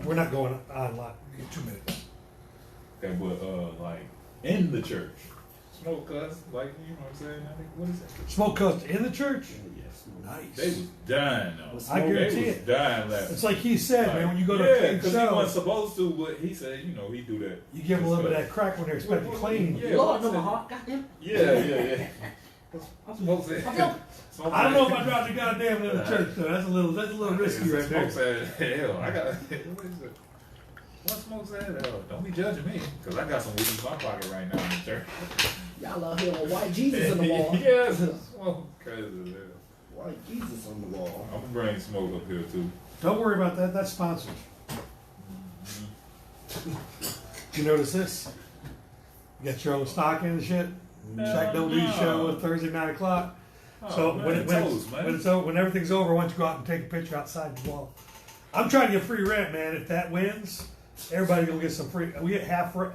We're not going online. You get 2 minutes. Okay, but like in the church, smoke cuss, like you know what I'm saying? I think what is that? Smoke cussed in the church? Yes. Nice. They was dying though. I guarantee they was it. Dying laughing. It's like he said, man. When you go to a big because show, he wasn't supposed to, but he said, you know, he do that. you give them a little bit of that crack when they're expecting clean. Yeah, Lord, no, my heart, goddamn. Yeah. I'm supposed to. I don't know if I dropped the goddamn in the church though. That's a little risky right there. Smoke said, hell, I got. What smoke said? Don't be judging me, cause I got some weed in my pocket right now in the church. Y'all out here with white Jesus on the wall. Yes, smoke crazy as hell. White Jesus on the wall. I'm gonna bring smoke up here too. Don't worry about that. That's sponsored. You notice this? You got your own stock in and shit. Shaq Don't Do show on Thursday 9 o'clock. So man, when everything's over, why don't you go out and take a picture outside the wall? I'm trying to get free rent, man. If that wins, everybody gonna get some free. We get half rent.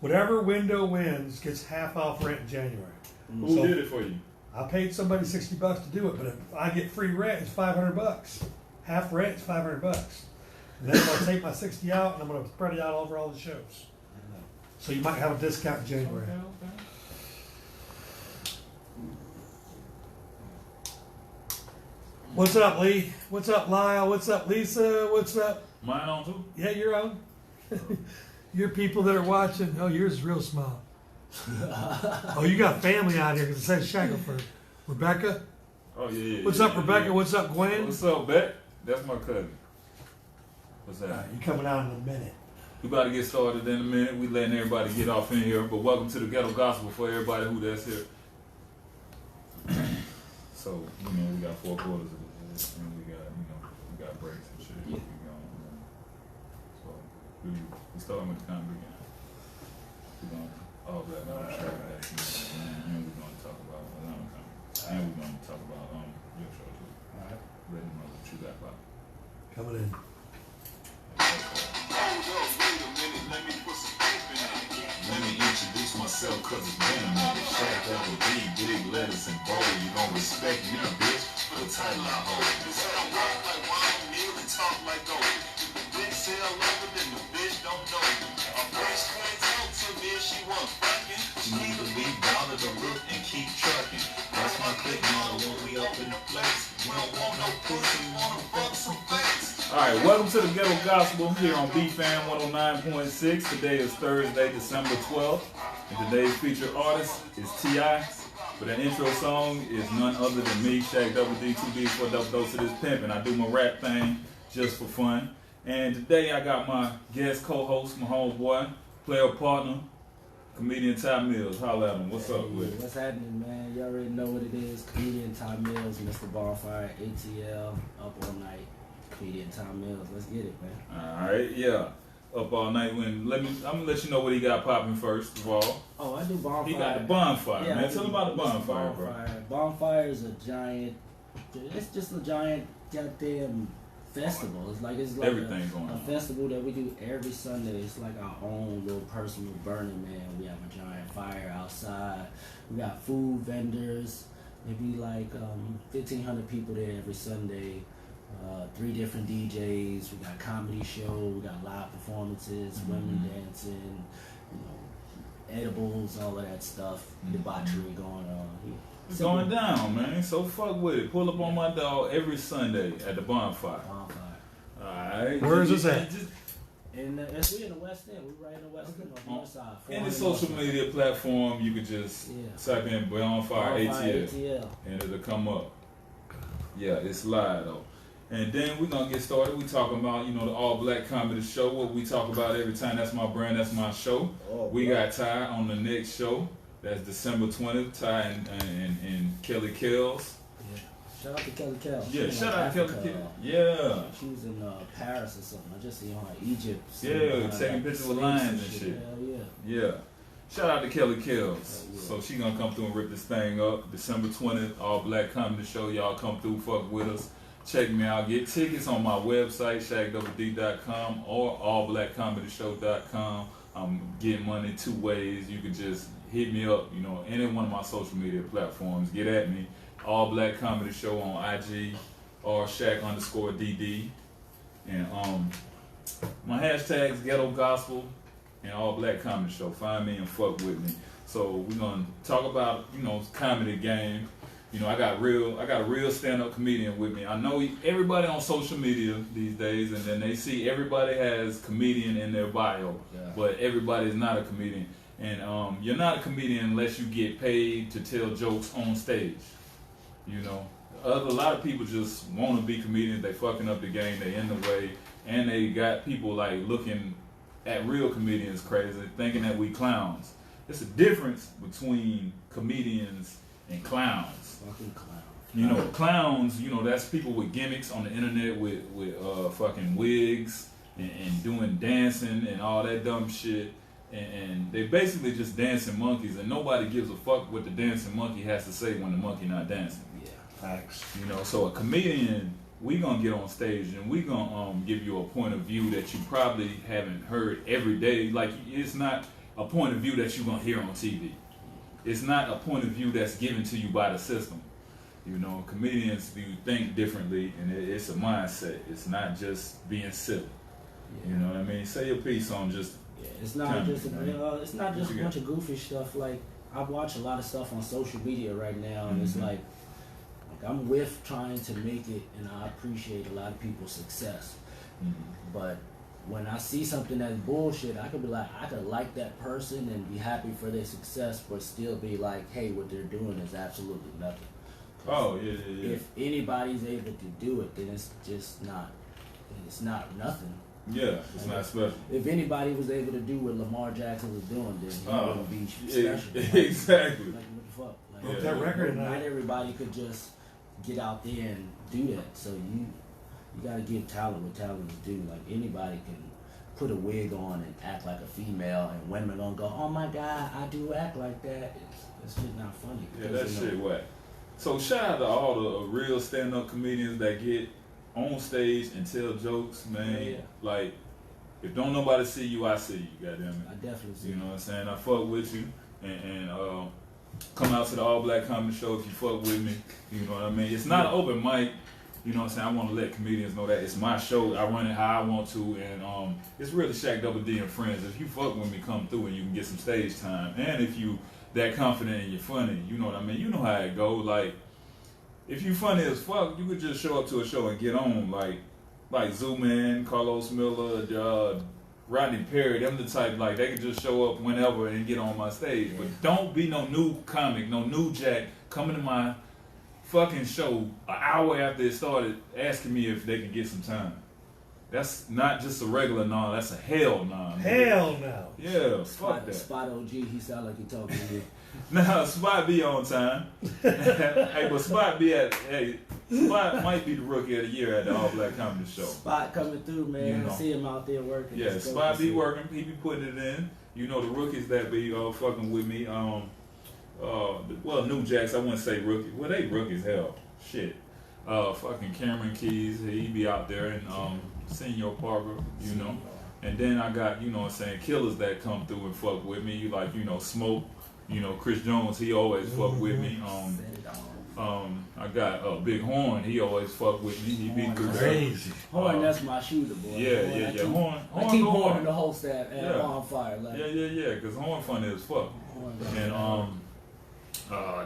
Whatever window wins gets half off rent in January. Who did it for you? I paid somebody $60 to do it, but if I get free rent, it's $500. Half rent is $500. And then I'm gonna take my 60 out and I'm gonna spread it out over all the shows. So you might have a discount in January. Okay. What's up, Lee? What's up, Lyle? What's up, Lisa? What's up? Mine on too? Yeah, you're on. Your people that are watching. Oh, yours is real small. Oh, you got family out here because it says Shackelford. Rebecca? Oh, yeah. What's up, Rebecca? What's up, Gwen? What's up, Beck? That's my cousin. What's that? All right, you coming out in a minute. We about to get started in a minute. We letting everybody get off in here, but welcome to the Ghetto Gospel for everybody who that's here. So, you know, we got 4 quarters of this, and we got breaks and shit. Yeah. So, we starting with the comedy again. We're going all that, and we're going to talk about Atlanta comedy. And we're going to talk about your show too. All right. Let them know what you got about. Coming in. Let me introduce myself, cause it's been a minute. Shaq double D, big letters and bold. You gon' respect me, bitch, for the title I hold. They say I walk like wine, kneel and talk like gold. The bitch say I love her, then the bitch don't know me. A bitch can't talk to me if she want fucking. She need to be down to the root and keep trucking. That's my click model when we up in the place. We don't want no pussy, we wanna fuck some face. Alright, welcome to the Ghetto Gospel here on BFAM 109.6. Today is Thursday, December 12th. And today's featured artist is T.I. But the intro song is none other than me, Shaq Double D, 2Ds for a double dose of this pimp. And I do my rap thing just for fun. And today I got my guest co-host, my homeboy, player partner, Comedian Ty Millz. Holla at him. What's up with it? What's happening, man? You already know what it is. Comedian Ty Millz, Mr. Bonfire, ATL, up all night. Comedian Ty Millz. Let's get it, man. Alright, yeah. Up all night. I'm gonna let you know what he got popping first of all. Oh, I do Bonfire. He got the bonfire, Yeah, man. Tell him about the bonfire, bro. Bonfire is a giant. It's just a giant goddamn festival. It's like everything going a on. festival that we do every Sunday. It's like our own little personal Burning Man. We have a giant fire outside. We got food vendors. Maybe like 1,500 people there every Sunday. 3 different DJs. We got comedy show. We got live performances, women dancing, edibles, all of that stuff. Debauchery going on. It's going down, man. So fuck with it. Pull up on my dog every Sunday at the bonfire. Alright. Where is this at? And we in the West End. We right in the West End on the north side. Any social media platform, you could just type in Bonfire ATL and it'll come up. Yeah, it's live though. And then we're going to get started. We talking about, the All Black Comedy Show, what we talk about every time. That's my brand, that's my show. We got Ty on the next show. That's December 20th, Ty and Kelly Kells. Yeah. Shout out to Kelly Kells. Yeah, shout out to Kelly Kells. Yeah. She was in Paris or something. I just seen her in Egypt. Yeah, taking pictures with lions and shit. Yeah. Shout out to Kelly Kells. So she going to come through and rip this thing up. December 20th, All Black Comedy Show. Y'all come through, fuck with us. Check me out. Get tickets on my website, ShaqDoubleD.com or AllBlackComedyShow.com. I'm getting money 2 ways. You can just hit me up, any one of my social media platforms. Get at me. All Black Comedy Show on IG or Shaq_DD. And My hashtags Ghetto Gospel and All Black Comedy Show. Find me and fuck with me. So we're gonna talk about, comedy game. I got a real stand-up comedian with me. I know everybody on social media these days, and then they see everybody has comedian in their bio, but everybody is not a comedian. And you're not a comedian unless you get paid to tell jokes on stage. A lot of people just want to be comedians. They fucking up the game. They in the way, and they got people like looking at real comedians crazy, thinking that we clowns. There's a difference between comedians and clowns. Fucking clowns. Clowns, that's people with gimmicks on the internet with fucking wigs and doing dancing and all that dumb shit. And they basically just dancing monkeys, and nobody gives a fuck what the dancing monkey has to say when the monkey not dancing. Yeah, facts. So a comedian, we gonna get on stage and we gonna give you a point of view that you probably haven't heard every day. Like, it's not a point of view that you're gonna hear on TV. It's not a point of view that's given to you by the system. Comedians do think differently, and it's a mindset. It's not just being silly. Yeah. You know what I mean? Say your piece on just. Yeah, it's not just a bunch of goofy stuff. Like, I watch a lot of stuff on social media right now, and it's like I'm with trying to make it, and I appreciate a lot of people's success. But when I see something that's bullshit, I could be like, I could like that person and be happy for their success, but still be like, hey, what they're doing is absolutely nothing. Oh, yeah. If anybody's able to do it, then it's just not. It's not nothing. Yeah, it's not special. If anybody was able to do what Lamar Jackson was doing, then he wouldn't be special. Exactly. Like, what the fuck? Like, Broke that record. Not everybody could just get out there and do that. So you gotta give talent what talent is due. Like, anybody can put a wig on and act like a female, and women are gonna go, "Oh my God, I do act like that." It's just not funny. Yeah, that shit whack. So shout out to all the real stand-up comedians that get on stage and tell jokes, man. Yeah. Like, if don't nobody see you, I see you, goddamn it. I definitely see You know what I'm saying? I fuck with you, and come out to the All Black Comedy Show if you fuck with me. You know what I mean? It's not an open mic. You know what I'm saying? I want to let comedians know that it's my show. I run it how I want to, and it's really Shaq Double D and friends. If you fuck with me, come through and you can get some stage time. And if you that confident and you're funny, you know what I mean? You know how it go. Like, if you funny as fuck, you could just show up to a show and get on. Like Zoo-Man, Carlos Miller, Rodney Perry, them the type, like, they could just show up whenever and get on my stage. But don't be no new comic, no new jack coming to my fucking show an hour after it started asking me if they could get some time. That's not just a regular no, that's a hell no. Hell no. Yeah, fuck that. Spot OG, he sound like he talking to you. Nah, Spot be on time. Hey, but Spot might be the rookie of the year at the All Black Comedy Show. Spot coming through, man. See him out there working. Yeah, Spot be working. He be putting it in. The rookies that be fucking with me. Well, New Jacks, I wouldn't say rookie. Well, they rookies, hell. Shit. Fucking Cameron Keys, he be out there, and Senor Parker, And then I got, killers that come through and fuck with me. Like, Smoke, Chris Jones, he always fuck with me. I got Big Horn, he always fuck with me. He be crazy. Horn, that's my shooter, boy. Yeah. Horn I keep Horn in the whole staff on fire. Like. Yeah, because Horn funny as fuck. And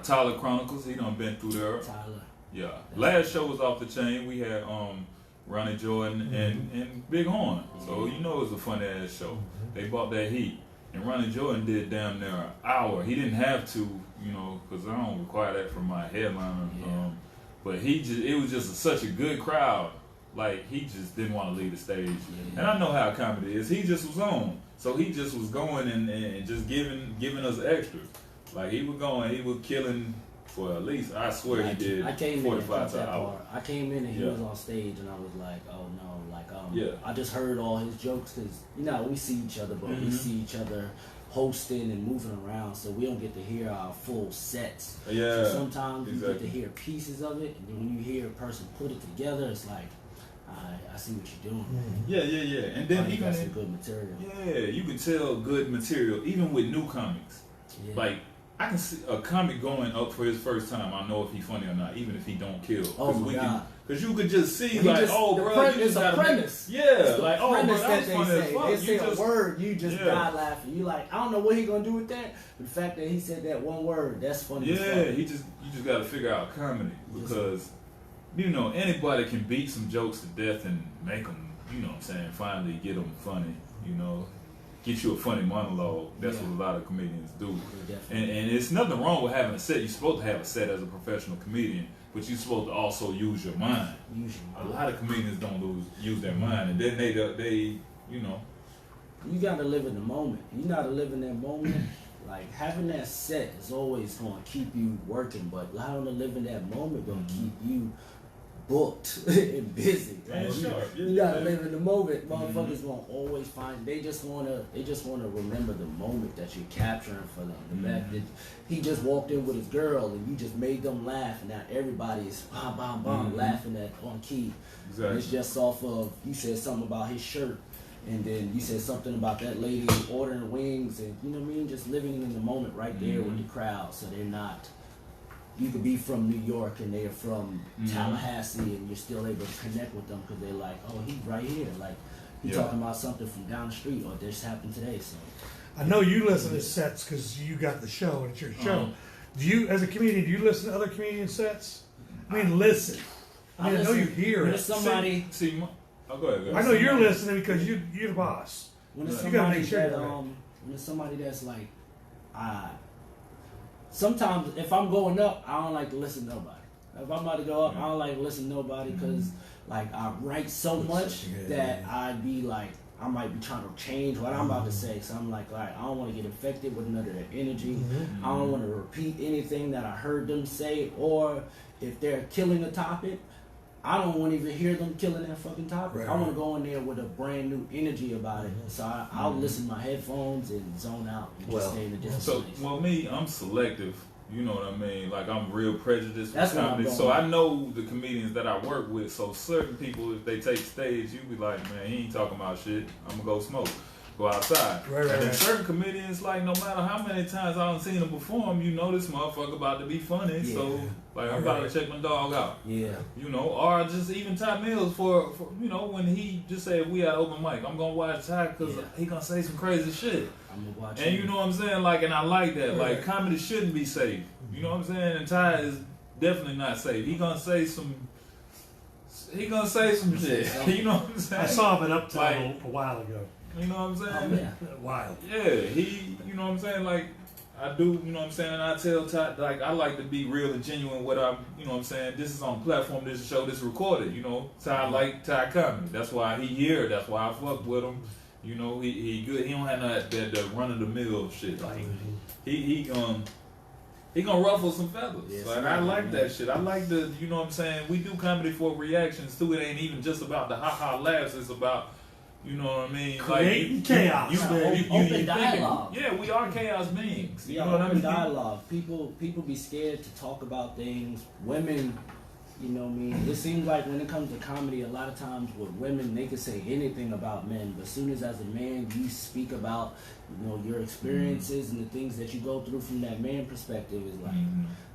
Tyler Chronicles, he done been through there. Tyler. Yeah. Last show was off the chain. We had Ronnie Jordan and Big Horn. So it was a funny ass show. They bought that heat. And Ronnie Jordan did damn near an hour. He didn't have to, because I don't require that from my headliner. Yeah. But it was just such a good crowd. Like, he just didn't want to leave the stage. Yeah. And I know how comedy is. He just was on. So he just was going and just giving us extras. Like, he was going, he was killing for at least, I swear he did 45 to an hour. I came in and he was on stage, and I was like, oh no, like, I just heard all his jokes, because, we see each other, but we see each other hosting and moving around, so we don't get to hear our full sets. Yeah. So sometimes you get to hear pieces of it, and then when you hear a person put it together, it's like, I see what you're doing. Yeah. And then even some good material. Yeah, you can tell good material, even with new comics. Yeah. Like, I can see a comic going up for his first time. I know if he's funny or not, even if he don't kill. Oh my God. Cause you could just see He like, just- oh, the bro, premise- you just it's a gotta premise. yeah, It's the like, oh, bro, premise that was they funny as say. fuck. They You say a just, word, you just Yeah. die laughing. You like, I don't know what he gonna do with that, but the fact that he said that one word, that's funny. as yeah, fuck. you just gotta figure out comedy because you know anybody can beat some jokes to death and make them, you know what I'm saying, finally get them funny, you know. Get you a funny monologue. That's Yeah. what a lot of comedians do. Yeah, definitely. And it's nothing wrong with having a set. You're supposed to have a set as a professional comedian, but you're supposed to also use your mind. Usually, A lot of comedians don't use their mind, and then they you know. you gotta live in the moment. You gotta live in that moment. Like having that set is always gonna keep you working, but how to live in that moment gonna keep you booked and busy. Man, Like, sure. you gotta live in the moment. Motherfuckers gonna always find. They just wanna remember the moment that you're capturing for them. The fact that he just walked in with his girl and you just made them laugh, and now everybody is laughing at on key. Exactly. And it's just off of you said something about his shirt. And then you said something about that lady ordering wings, and you know what I mean, just living in the moment right there with the crowd, so they're not. You could be from New York and they're from Tallahassee, and you're still able to connect with them because they're like, oh, he's right here, like he's talking about something from down the street, or this happened today. So I know you listen to sets because you got the show and it's your show. Do you, as a comedian, do you listen to other comedian sets? I mean, listen. I know you hear when it. it's somebody. See, oh, go ahead. I know you're listening because you're the boss. When it's You gotta somebody make sure that you're right. when it's somebody that's like, sometimes if I'm going up, I don't like to listen to nobody. If I'm about to go up, I don't like to listen to nobody because like I write so much that I'd be like, I might be trying to change what I'm about to say. So I'm like, all right, I don't want to get infected with none of their energy. I don't want to repeat anything that I heard them say, or if they're killing a topic, I don't want to even hear them killing that fucking topic. Right. I want to go in there with a brand new energy about it. So I'll listen to my headphones and zone out and just stay in a different So, place. well, me, I'm selective. You know what I mean? Like, I'm real prejudiced That's with what I'm comedy. going So, with. I know the comedians that I work with. So, certain people, if they take stage, you be like, man, he ain't talking about shit. I'm going to go smoke. Go outside. Right, and then right. certain comedians, like, no matter how many times I done seen them perform, you know this motherfucker about to be funny. Yeah. So, like, I'm about to check my dog out. Yeah. You know, or just even Ty Millz for you know, when he just said we had open mic, I'm going to watch Ty because he going to say some crazy shit. I'm gonna watch And you know what I'm saying? Like, and I like that. Like, Right. comedy shouldn't be safe. You know what I'm saying? And Ty is definitely not safe. He gonna say some shit. You know what I'm saying? I saw him in Uptown Like- a while ago. You know what I'm saying? Oh, yeah. Wild. Yeah, he, you know what I'm saying? Like, I do, you know what I'm saying? And I tell Ty, like, I like to be real and genuine what I'm, you know what I'm saying? This is on platform, this is a show, this is recorded, you know? Ty like Ty comedy. That's why he here, that's why I fuck with him. You know, he good. He don't have that run of the mill shit. Like, he gonna ruffle some feathers. Yes, Like, right, I like man. that shit. I like the, you know what I'm saying? We do comedy for reactions too. It ain't even just about the ha-ha laughs. It's about, you know what I mean? Creating chaos, man. Open dialogue. Yeah, we are chaos beings. You Yeah, know what I open mean? dialogue. People be scared to talk about things. Women, you know what I mean? It seems like when it comes to comedy, a lot of times with women, they can say anything about men, but as soon as a man, you speak about, you know, your experiences and the things that you go through from that man perspective, is like,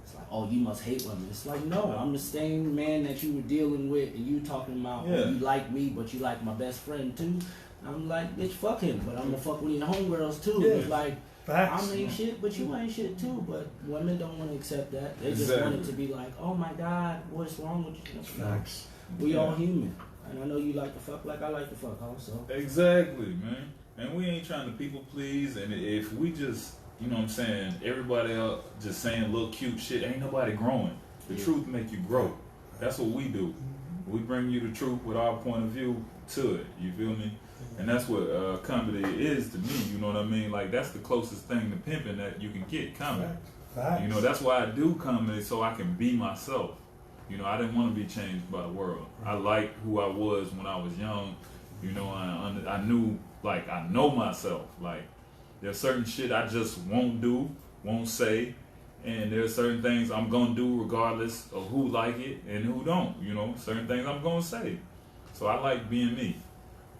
it's like, oh, you must hate women. It's like, no, I'm the same man that you were dealing with, and you talking about, oh, you like me, but you like my best friend too. I'm like, bitch, fuck him, but I'm gonna fuck with your homegirls too. Yeah. It's like, Facts. I ain't shit, but you ain't shit too. But women don't want to accept that. They just Exactly. want it to be like, oh my God, what's wrong with you? No, Facts. we all human. And I know you like to fuck like I like to fuck also. Exactly, man. And we ain't trying to people please. And if we just, you know what I'm saying, everybody else just saying little cute shit, ain't nobody growing. The truth make you grow. That's what we do. We bring you the truth with our point of view to it. You feel me? And that's what comedy is to me. You know what I mean? Like, that's the closest thing to pimping that you can get, comedy. Facts. You know, that's why I do comedy, so I can be myself. You know, I didn't want to be changed by the world. I like who I was when I was young. You know, I knew, like, I know myself. Like, there's certain shit I just won't do, won't say, and there's certain things I'm gonna do regardless of who like it and who don't. You know, certain things I'm gonna say. So I like being me,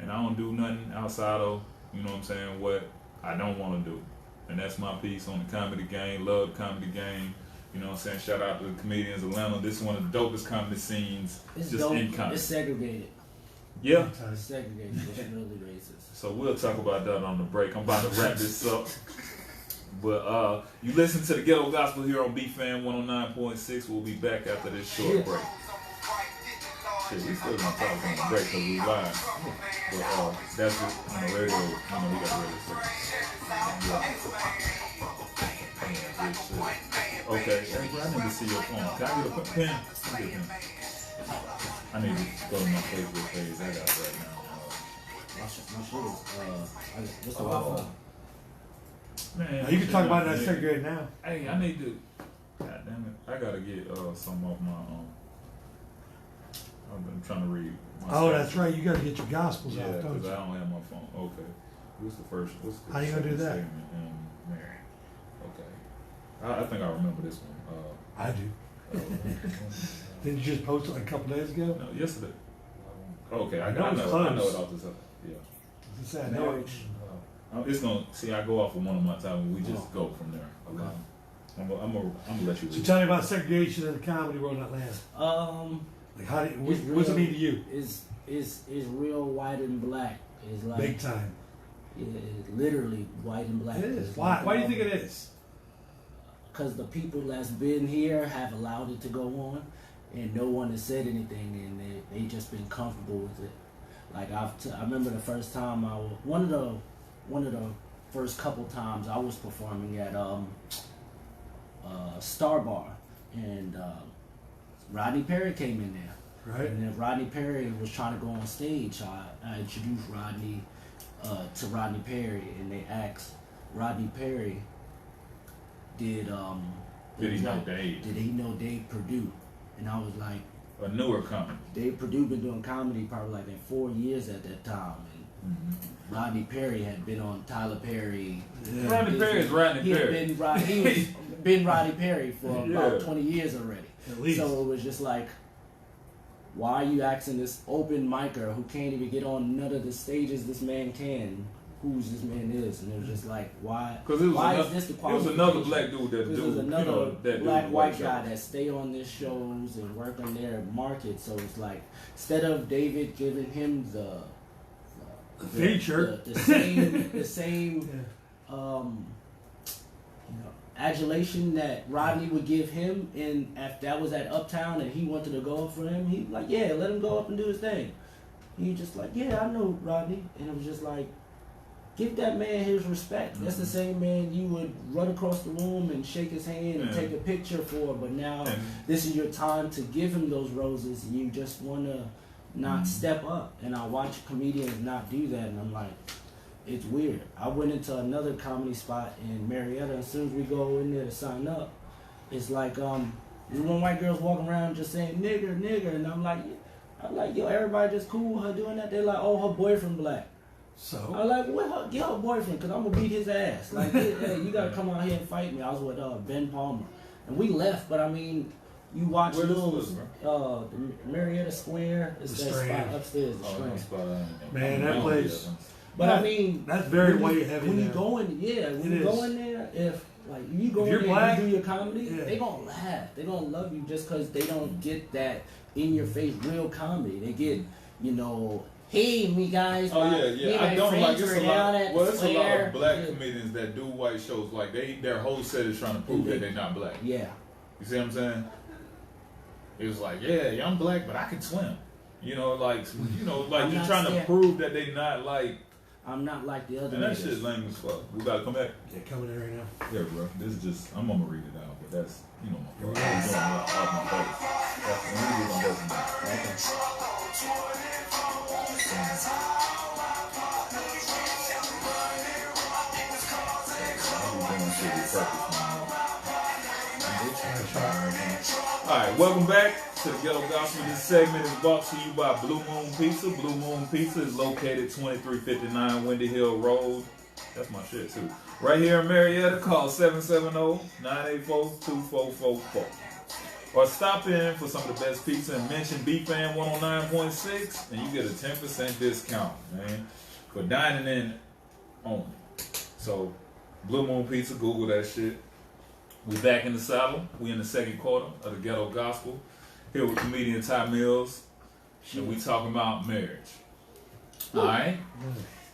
and I don't do nothing outside of, you know what I'm saying, what I don't want to do. And that's my piece on the comedy game. Love comedy game. You know what I'm saying? Shout out to the Comedians Atlanta. This is one of the dopest comedy scenes It's just dope. in comedy. It's segregated. Yeah. It's segregated. It's really racist. So we'll talk about that on the break. I'm about to wrap this up. But you listen to the Ghetto Gospel here on BFAM 109.6. We'll be back after this short break. Shit, we still gonna talk on the break because we live. But that's it on the radio. You know, we got the radio station. Okay, I need to see your phone. Can I get a pen? Get a pen. I need to go to my Facebook page. I got it right now. My shit is, what's the Wi-Fi? Man, Now, you can talk about that segregated now. Hey, I need to. God damn it! I gotta get some off my I've been trying to read. Oh, that's right. You got to get your gospels Yeah, out, don't because you? I don't have my phone. Okay. What's the first? What's the How you gonna do second that? segment? Mary. Okay. I think I remember this one. I do. Didn't you just post it like a couple days ago? No, yesterday. Okay, I I know know it's it close. off this up. Yeah. It's sad. No, It's gonna see. I go off of one of my time, and we just go from there. Okay. I'm gonna let you. So read. tell me about segregation in the comedy world in Atlanta. Like, how do you, what's it mean to you? It's real white and black. It's like Big time. Yeah, it's literally white and black. It is. It's Why? like, Why do you think it is? Because the people that's been here have allowed it to go on, and no one has said anything, and they just been comfortable with it. Like I remember the first time one of the first couple times I was performing at Star Bar, and Rodney Perry came in there. Right. And then Rodney Perry was trying to go on stage. I introduced Rodney to Rodney Perry, and they asked Rodney Perry, did he know Dave Perdue? And I was like, a newer comedy. Dave Perdue been doing comedy probably like in 4 years at that time, and Rodney Perry had been on Tyler Perry. Yeah. Rodney Perry is Rodney Perry. He was been Rodney Perry for about 20 years already. At least. So it was just like, why are you asking this open micer who can't even get on none of the stages this man can, whose this man is? And it was just like, why is this the It was qualification? another black dude that This do, was another you know, that black do white show. guy that stay on these shows and work on their market. So it's like, instead of David giving him the feature, the same adulation that Rodney would give him, and if that was at Uptown and he wanted to go up for him, he'd be like, yeah, let him go up and do his thing. He was just like, yeah, I know Rodney. And it was just like, give that man his respect. That's the same man you would run across the room and shake his hand and take a picture for, but now this is your time to give him those roses, and you just want to not step up. And I watch comedians not do that, and I'm like, it's weird. I went into another comedy spot in Marietta. As soon as we go in there to sign up, it's like there's one white girl's walking around just saying nigger, nigger, and I'm like, yo, everybody just cool with her doing that. They're like, oh, her boyfriend black. So I'm like, get her boyfriend, cause I'm gonna beat his ass. Like, hey, you gotta come out here and fight me. I was with Ben Palmer, and we left. But I mean, you watch Where those, this the Marietta Square. It's The that Strand. spot upstairs, the Strand. Man, that place. But I mean, that's very when white you, heavy. when you there. go in, when It you go is. in there, if you go in you're there black, and you do your comedy, yeah. they gonna laugh. They gonna love you just cause they don't get that in your face real comedy. They get, hey, me guys. Oh me yeah. and I my don't like friends it's were a down lot. at Well, the it's a lot square. of black comedians that do white shows. Like their whole set is trying to prove that they're not black. Yeah. You see what I'm saying? It was like, yeah, I'm black, but I can swim. Like I'm you're not trying to scared. prove that they not like. I'm not like the other And that niggas. shit lame as fuck. We gotta come back. Yeah, coming in right now. Yeah, bro. This is just I'm gonna read it out, but that's my Yeah, fault. I'm doing it off my face. That's Alright, welcome back to the Ghetto Gospel. This segment is brought to you by Blue Moon Pizza. Blue Moon Pizza is located 2359 Windy Hill Road. That's my shit too. Right here in Marietta, call 770-984-2444. Or stop in for some of the best pizza and mention BFAM 109.6 and you get a 10% discount, man, for dining in only. So, Blue Moon Pizza, Google that shit. We back in the saddle. We in the second quarter of the Ghetto Gospel. Here with Comedian Ty Millz. And we talking about marriage. Alright?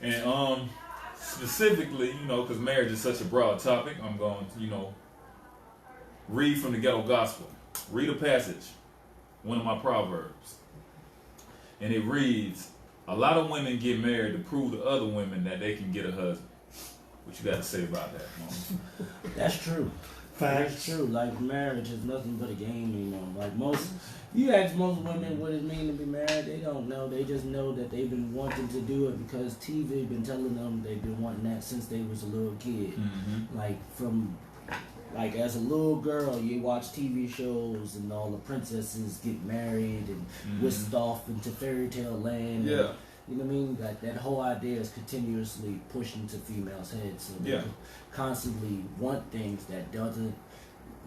And specifically, you know, because marriage is such a broad topic, I'm going to, you know, read from the Ghetto Gospel. Read a passage. One of my proverbs. And it reads, a lot of women get married to prove to other women that they can get a husband. What you got to say about that, Mom? That's true. Facts. That's true. Like, marriage is nothing but a game, you know. Like, you ask most women what it means to be married, they don't know. They just know that they've been wanting to do it because TV been telling them they've been wanting that since they was a little kid. Like, as a little girl, you watch TV shows and all the princesses get married and whisked off into fairy tale land. Yeah. And, you know what I mean? Like, that whole idea is continuously pushed into females' heads. So they constantly want things that doesn't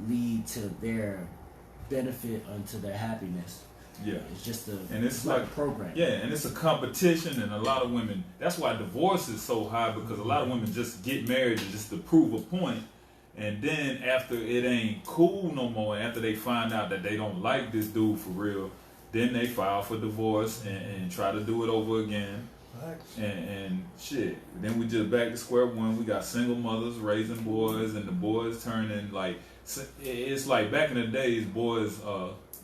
lead to their benefit unto their happiness. Yeah. It's just it's like a program. Yeah, and it's a competition, and a lot of women, that's why divorce is so high, because a lot of women just get married just to prove a point, and then after it ain't cool no more, after they find out that they don't like this dude for real, then they file for divorce and try to do it over again. And shit. Then we just back to square one. We got single mothers raising boys, and the boys turning like, it's like back in the days, boys,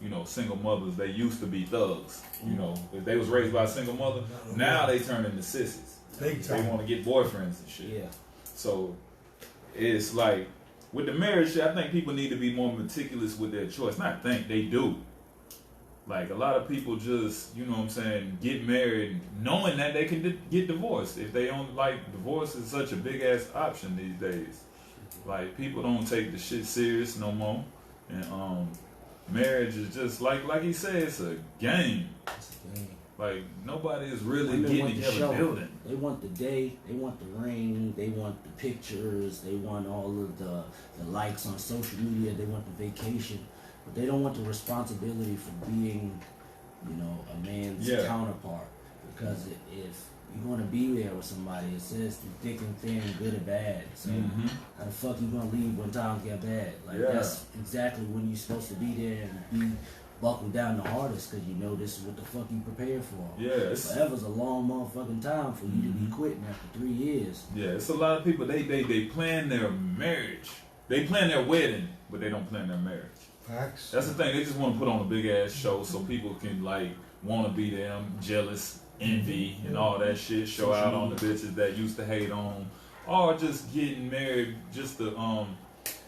you know, single mothers, they used to be thugs. You know, if they was raised by a single mother, now they turn into sissies. They want to get boyfriends and shit. Yeah. So it's like with the marriage shit, I think people need to be more meticulous with their choice. Not think, they do. Like, a lot of people just, you know what I'm saying, get married knowing that they can get divorced. If they don't, like, divorce is such a big-ass option these days. Like, people don't take the shit serious no more. And marriage is just, like he said, it's a game. It's a game. Like, nobody is really getting together building. They want the day, they want the ring, they want the pictures, they want all of the likes on social media, they want the vacation. But they don't want the responsibility for being, you know, a man's counterpart. Because if you're going to be there with somebody, it says through thick and thin, good or bad. So how the fuck you going to leave when times get bad? Like, that's exactly when you're supposed to be there and be buckled down the hardest, because you know this is what the fuck you prepared for. Yeah. Forever's a long motherfucking time for you to be quitting after 3 years. Yeah, it's a lot of people, they plan their marriage. They plan their wedding, but they don't plan their marriage. Facts. That's the thing. They just want to put on a big ass show so people can like want to be them, jealous, envy, and all that shit. Show out on the bitches that used to hate on, or just getting married just to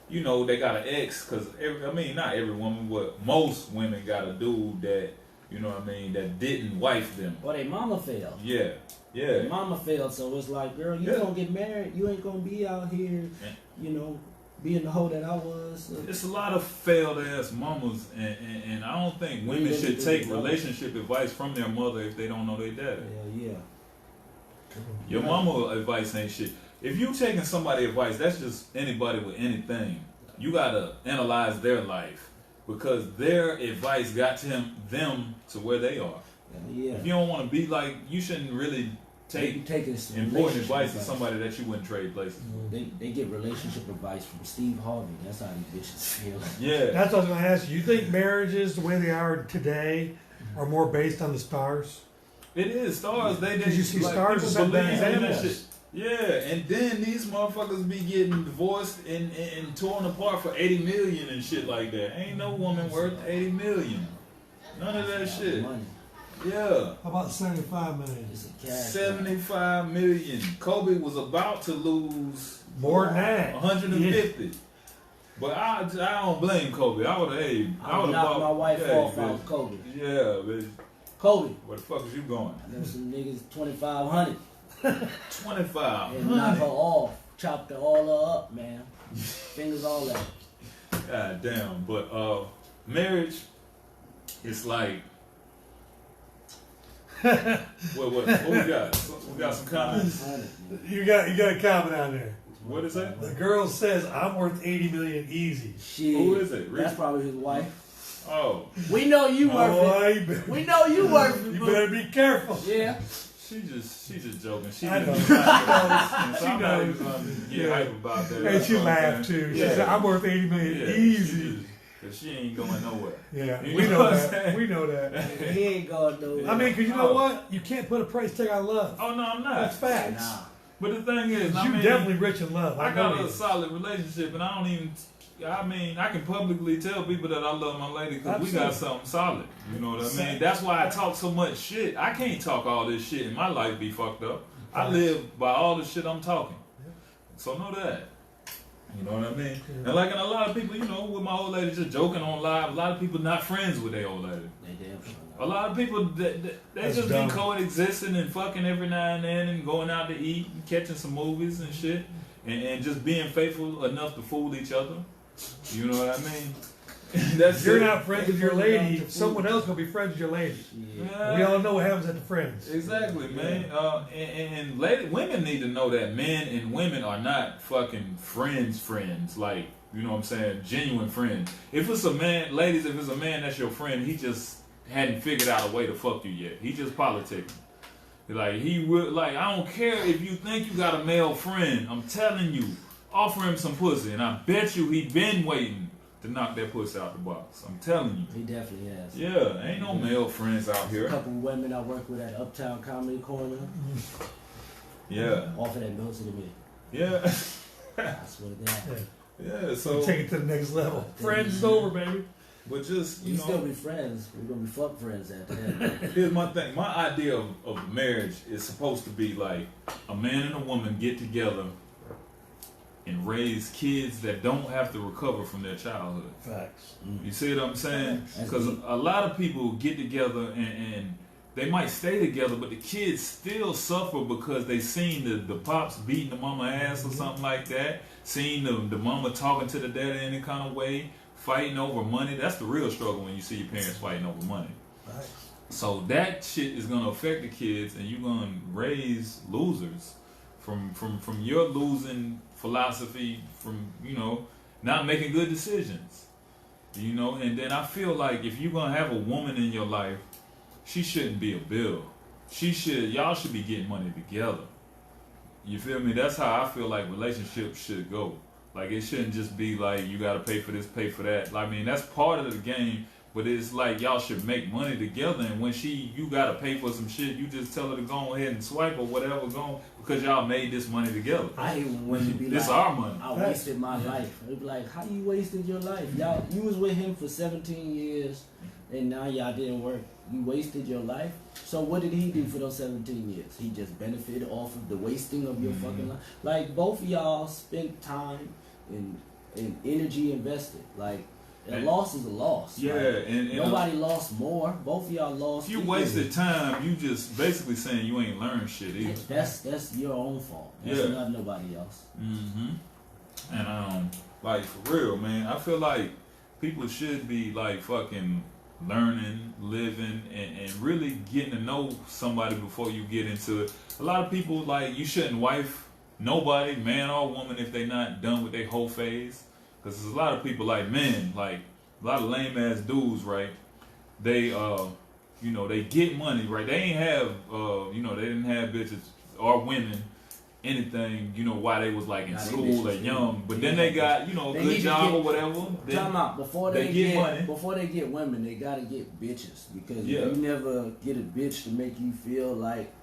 you know, they got an ex. Cause not every woman, but most women got a dude that, you know what I mean, that didn't wife them. Or they mama failed. Yeah. Their mama failed, so it's like, girl, you gonna get married, you ain't gonna be out here, you know, being the hoe that I was. It's a lot of failed ass mamas, and I don't think women should take relationship advice from their mother if they don't know their daddy. Yeah. Your mama advice ain't shit. If you taking somebody advice, that's just anybody with anything. You gotta analyze their life, because their advice got them to where they are. Yeah. If you don't want to be like, you shouldn't really take important advice from somebody that you wouldn't trade places with. They get relationship advice from Steve Harvey. That's how these bitches feel. Yeah. That's what I was going to ask you. You think marriages, the way they are today, are more based on the stars? It is. Stars, they you see like, stars as bad examples. shit. Yeah, and then these motherfuckers be getting divorced and torn apart for 80 million and shit like that. Ain't no woman worth 80 million. None of that shit. Money. Yeah. How about 75 million? It's a cash 75 million. Kobe was about to lose More than that. 150. Yeah. But I don't blame Kobe. I would have knocked my wife off out Kobe. Yeah, bitch. Kobe. Where the fuck is you going? I know some niggas 2,500. 25. And knock her off. Chopped her all up, man. Fingers all that. God damn. But marriage, it's like what we got? We got some comments. You got a comment on there. What is that? The girl says I'm worth 80 million easy. Shit. Who is it? That's probably his wife. Oh. We know you worth it. We know you worth it. You better be careful. Yeah. She just joking. She I know. just She knows. Get hype about that. And she laughed too. She said, "I'm worth 80 million easy." Cause she ain't going nowhere. Yeah, You we know know what I'm that. saying? We know that. He ain't going nowhere. I mean, cause you know what? You can't put a price tag on love. Oh no, I'm not. That's facts. Nah. But the thing is, You definitely rich in love. I know got a you. solid relationship, and I don't even. I mean, I can publicly tell people that I love my lady because we got something solid. You know what I mean? That's why I talk so much shit. I can't talk all this shit and my life be fucked up. I live by all the shit I'm talking. So know that. You know what I mean? Yeah. And like, and a lot of people, you know, with my old lady just joking on live, a lot of people not friends with their old lady. They damn sure. A lot of people, they just dumb. be coexisting and fucking every now and then and going out to eat and catching some movies and shit. And just being faithful enough to fool each other. You know what I mean? If you're not friends with your lady, someone else gonna be friends with your lady. Yeah. We all know what happens at the friends. Exactly, man. And women need to know that men and women are not fucking friends. Like, you know what I'm saying? Genuine friends. If it's a man, ladies, if it's a man that's your friend, he just hadn't figured out a way to fuck you yet. He just politicking. Like, he would, like, I don't care if you think you got a male friend. I'm telling you, offer him some pussy, and I bet you he been waiting to knock that pussy out the box. I'm telling you. He definitely has. Yeah, ain't no male friends out here. A couple women I work with at Uptown Comedy Corner. Yeah. Offer that Millz to me. Yeah. I swear to God. Yeah, so take it to the next level. Friends is over, baby. But just, we still be friends. We're gonna be fuck friends after that. Here's my thing. My idea of marriage is supposed to be like a man and a woman get together and raise kids that don't have to recover from their childhood. Facts. You see what I'm saying? Because a lot of people get together and they might stay together, but the kids still suffer because they seen the pops beating the mama ass or something like that, seen the mama talking to the daddy in any kind of way, fighting over money. That's the real struggle when you see your parents fighting over money. Right. So that shit is gonna affect the kids, and you're gonna raise losers from your losing philosophy, from, you know, not making good decisions. You know, and then I feel like if you're gonna have a woman in your life, she shouldn't be a bill. Y'all should be getting money together. You feel me? That's how I feel like relationships should go. Like, it shouldn't just be like, you gotta pay for this, pay for that. I mean, that's part of the game, but it's like y'all should make money together, and when you gotta pay for some shit, you just tell her to go ahead and swipe or whatever, because y'all made this money together. I hate when women be this like, our money. I wasted my life. They be like, how you wasted your life? Y'all, you was with him for 17 years, and now y'all didn't work. You wasted your life. So what did he do for those 17 years? He just benefited off of the wasting of your fucking life. Like, both of y'all spent time and energy invested. Like, a loss is a loss. Yeah, like, and nobody lost more. Both of y'all lost. If you wasted time, you just basically saying you ain't learned shit either. That's your own fault. That's not nobody else. And like, for real, man, I feel like people should be like fucking learning, living, and really getting to know somebody before you get into it. A lot of people, like, you shouldn't wife nobody, man or woman, if they not done with their whole phase. Because there's a lot of people, like men, like a lot of lame ass dudes, right? They you know, they get money, right? They ain't have you know, they didn't have bitches or women, anything, you know, while they was like in school or young. But then they got, you know, a good job or whatever. Time out. Before they get money, before they get women, they gotta get bitches. Because if you never get a bitch to make you feel like,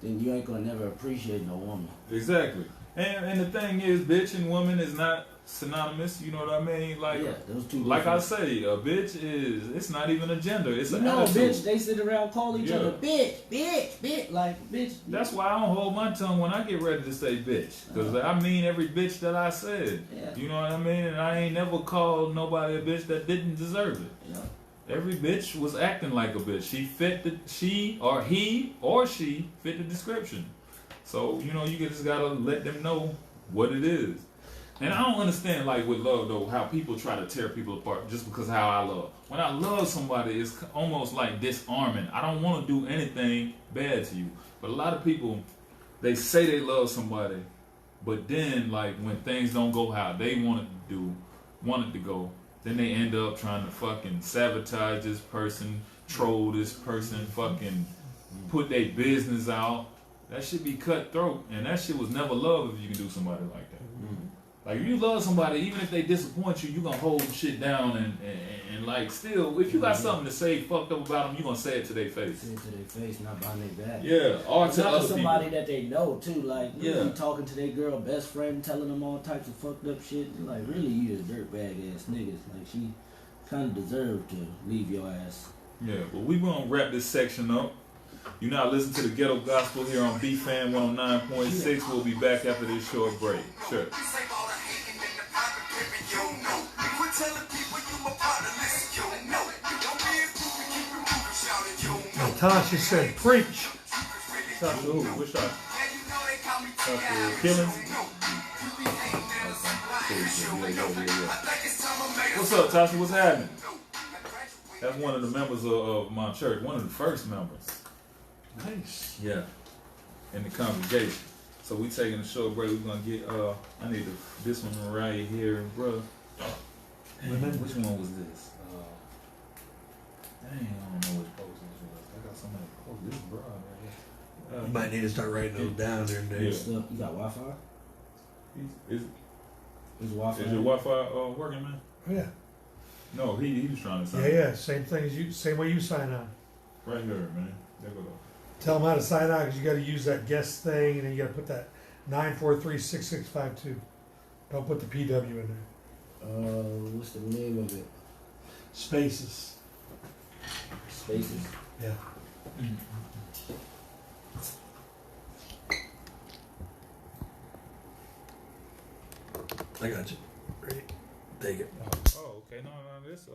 then you ain't gonna never appreciate no woman. Exactly. And the thing is, bitch and woman is not synonymous, you know what I mean? Like, those two. Like I say, a bitch it's not even a gender, it's an attitude. Bitch, they sit around calling each other bitch, like, bitch. That's why I don't hold my tongue when I get ready to say bitch, because I mean every bitch that I said. You know what I mean? And I ain't never called nobody a bitch that didn't deserve it. Every bitch was acting like a bitch. He or she fit the description. So, you know, you just gotta let them know what it is. And I don't understand, like, with love, though, how people try to tear people apart just because of how I love. When I love somebody, it's almost like disarming. I don't want to do anything bad to you. But a lot of people, they say they love somebody, but then, like, when things don't go how they want it to go, then they end up trying to fucking sabotage this person, troll this person, fucking put their business out. That shit be cutthroat, and that shit was never love if you can do somebody like that. Like, if you love somebody, even if they disappoint you, you gonna hold shit down and like, still, if you got something to say fucked up about them, you gonna say it to their face. Say it to their face, not behind their back. Yeah, or to not other somebody people that they know, too. Like, Yeah. really talking to their girl best friend, telling them all types of fucked up shit. Like, really, you a dirtbag ass niggas. Like, she kind of deserved to leave your ass. Yeah, but we gonna wrap this section up. You now listen to the Ghetto Gospel here on BFAM 109.6. We'll be back after this short break. Sure. Natasha said, preach. Talk to who? Which talk? Talk to Killing? What's up, Tasha? What's happening? That's one of the members of my church, one of the first members. Nice. Yeah, in the congregation. So we taking a short break. We're gonna get I need this one right here, bro. Dang, which one was this? Dang, I don't know which post this was. I got somebody post this broad right here. You might need to start writing those down there, Dave. Yeah. You got Wi-Fi? Is Wi-Fi? your Wi-Fi working, man? Oh, yeah. No, he was trying to sign. Yeah. Same thing as you. Same way you sign on. Right here, man. There we go. Tell them how to sign on because you got to use that guest thing, and then you got to put that 9436652. Don't put the PW in there. What's the name of it? Spaces. Spaces. Yeah. I got you. Ready? Take it. Oh, okay. No, this I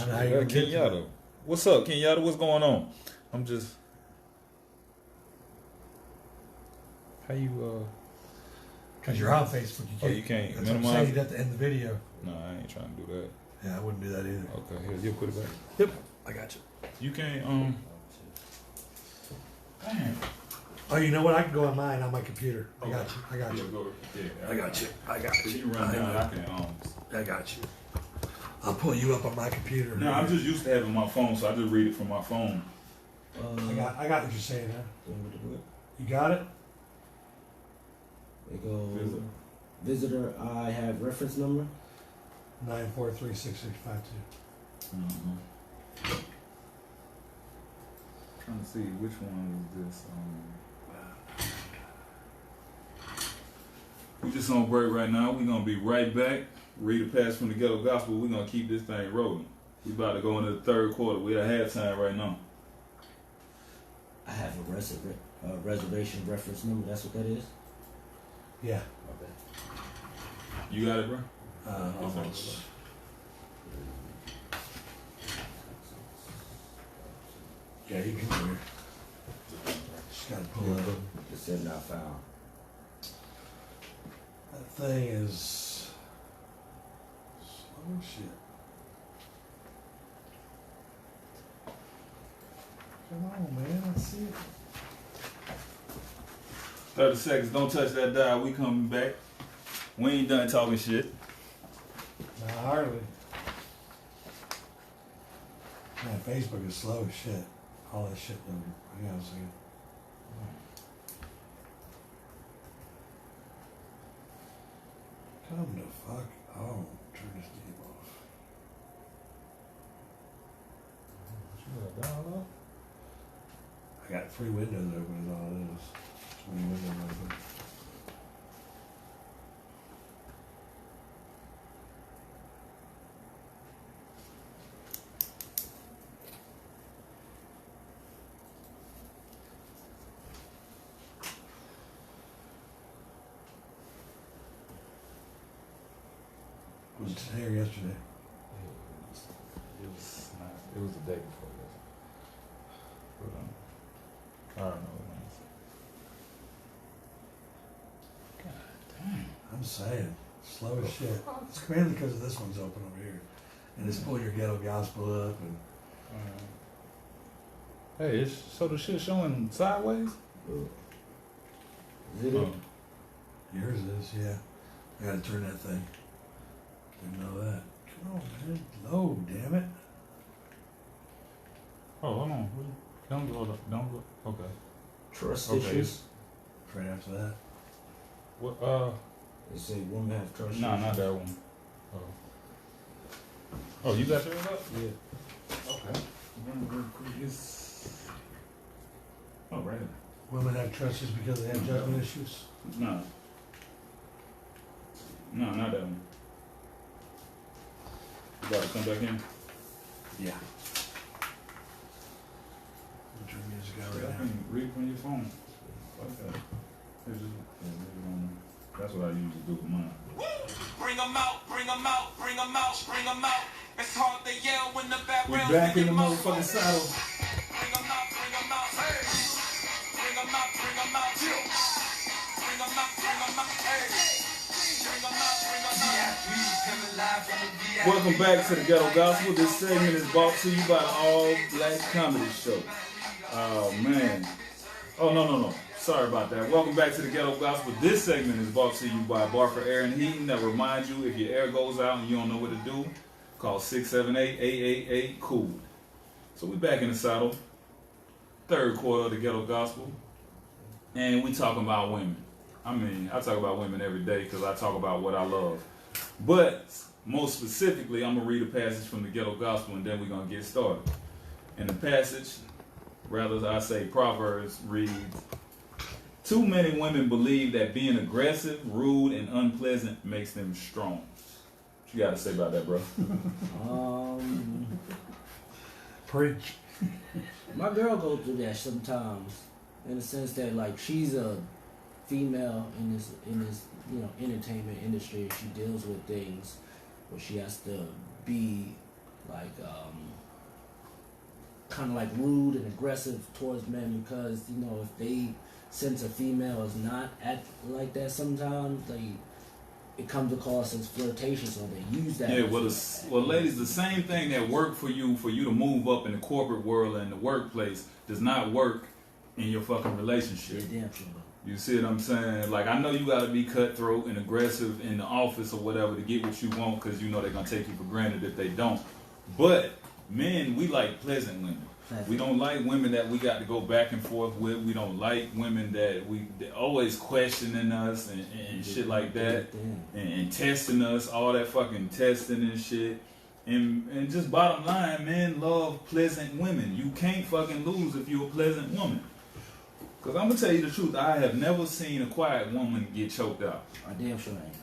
know how you're gonna get to Kenyatta. What's up, Kenyatta? What's going on? I'm just. How you Because you're on Facebook. you can't That's what I'm minimize saying. it? You'd have to end the video. No, I ain't trying to do that. Yeah, I wouldn't do that either. Okay, here, you put it back. Yep. I got you. You can't Damn. Oh, you know what? I can go on mine on my computer. I got you. I got Yeah, you. go. Yeah, I got you. I got If you. you run down, I can I got you. I'll pull you up on my computer. No, I'm just used to having my phone, so I just read it from my phone. I got what you're saying, huh? You got it? They go. Visitor, I have reference number. 9436652. Trying to see which one is this. We just on break right now. We're gonna be right back. Read a pass from the Ghetto Gospel. We're gonna keep this thing rolling. We about to go into the third quarter. We're at halftime right now. I have a reservation reference number. That's what that is. Yeah. Okay. You got it, bro? Almost. Yeah, you can do it. Just gotta pull it up. It said not found. That thing is slow shit. Come on, man. I see it. 30 seconds. Don't touch that dial. We coming back. We ain't done talking shit. Nah, hardly. Man, Facebook is slow as shit. All that shit over. Hang on a second. Come the fuck on. Turn this game off. I got 3 windows open is all it is. 20 windows open. Was it today or yesterday? It was the day before this. I don't know. I'm saying, slow as shit. It's mainly because of this one's open over here. And it's pull your Ghetto Gospel up and Hey, so the shit showing sideways? Is it? yours is, yeah. I gotta turn that thing. Didn't know that. Come on, man. Load, damn it. Oh, hold on. Don't go. Don't go. Okay. Trust Okay. issues. Right after that. What? They say women have trust issues. No, not that one. Oh, you got yours up? Yeah. Okay. Oh, right. Women have trust issues because they have judgment issues. No. No, not that one. You got to come back in? Yeah. Put your music out I right now. can read from your phone. Okay. That's what I usually do with mine. Bring them out, bring them out, bring them out, bring them out. It's hard to yell when the background. We back in the motherfucking saddle. Bring them out, bring them out, hey. Bring them out, bring them out, bring them out, bring them out, hey. Bring them out, bring them out. Welcome back to the Ghetto Gospel. This segment is brought to you by the All Black Comedy Show. Oh, man. Oh, no. Sorry about that. Welcome back to the Ghetto Gospel. This segment is brought to you by Barker Air and Heating that reminds you if your air goes out and you don't know what to do, call 678-888-COOL. So we back in the saddle. Third quarter of the Ghetto Gospel. And we talking about women. I mean, I talk about women every day because I talk about what I love. But most specifically, I'm going to read a passage from the Ghetto Gospel and then we're going to get started. And the passage, rather I say Proverbs, reads, too many women believe that being aggressive, rude, and unpleasant makes them strong. What you got to say about that, bro? Preach. My girl goes through that sometimes, in the sense that like she's a female in this entertainment industry. She deals with things where she has to be like kind of like rude and aggressive towards men because if they sense a female is not act like that sometimes it comes across as flirtatious or they use that. Yeah, well, ladies, the same thing that worked for you to move up in the corporate world and the workplace does not work in your fucking relationship. Yeah, damn sure. You see what I'm saying? Like, I know you got to be cutthroat and aggressive in the office or whatever to get what you want because they're going to take you for granted if they don't. But men, we like pleasant women. We don't like women that we got to go back and forth with. We don't like women that they're always questioning us and shit like that, and testing us, all that fucking testing and shit. And just bottom line, men love pleasant women. You can't fucking lose if you're a pleasant woman. Because I'm going to tell you the truth, I have never seen a quiet woman get choked out. I damn sure ain't.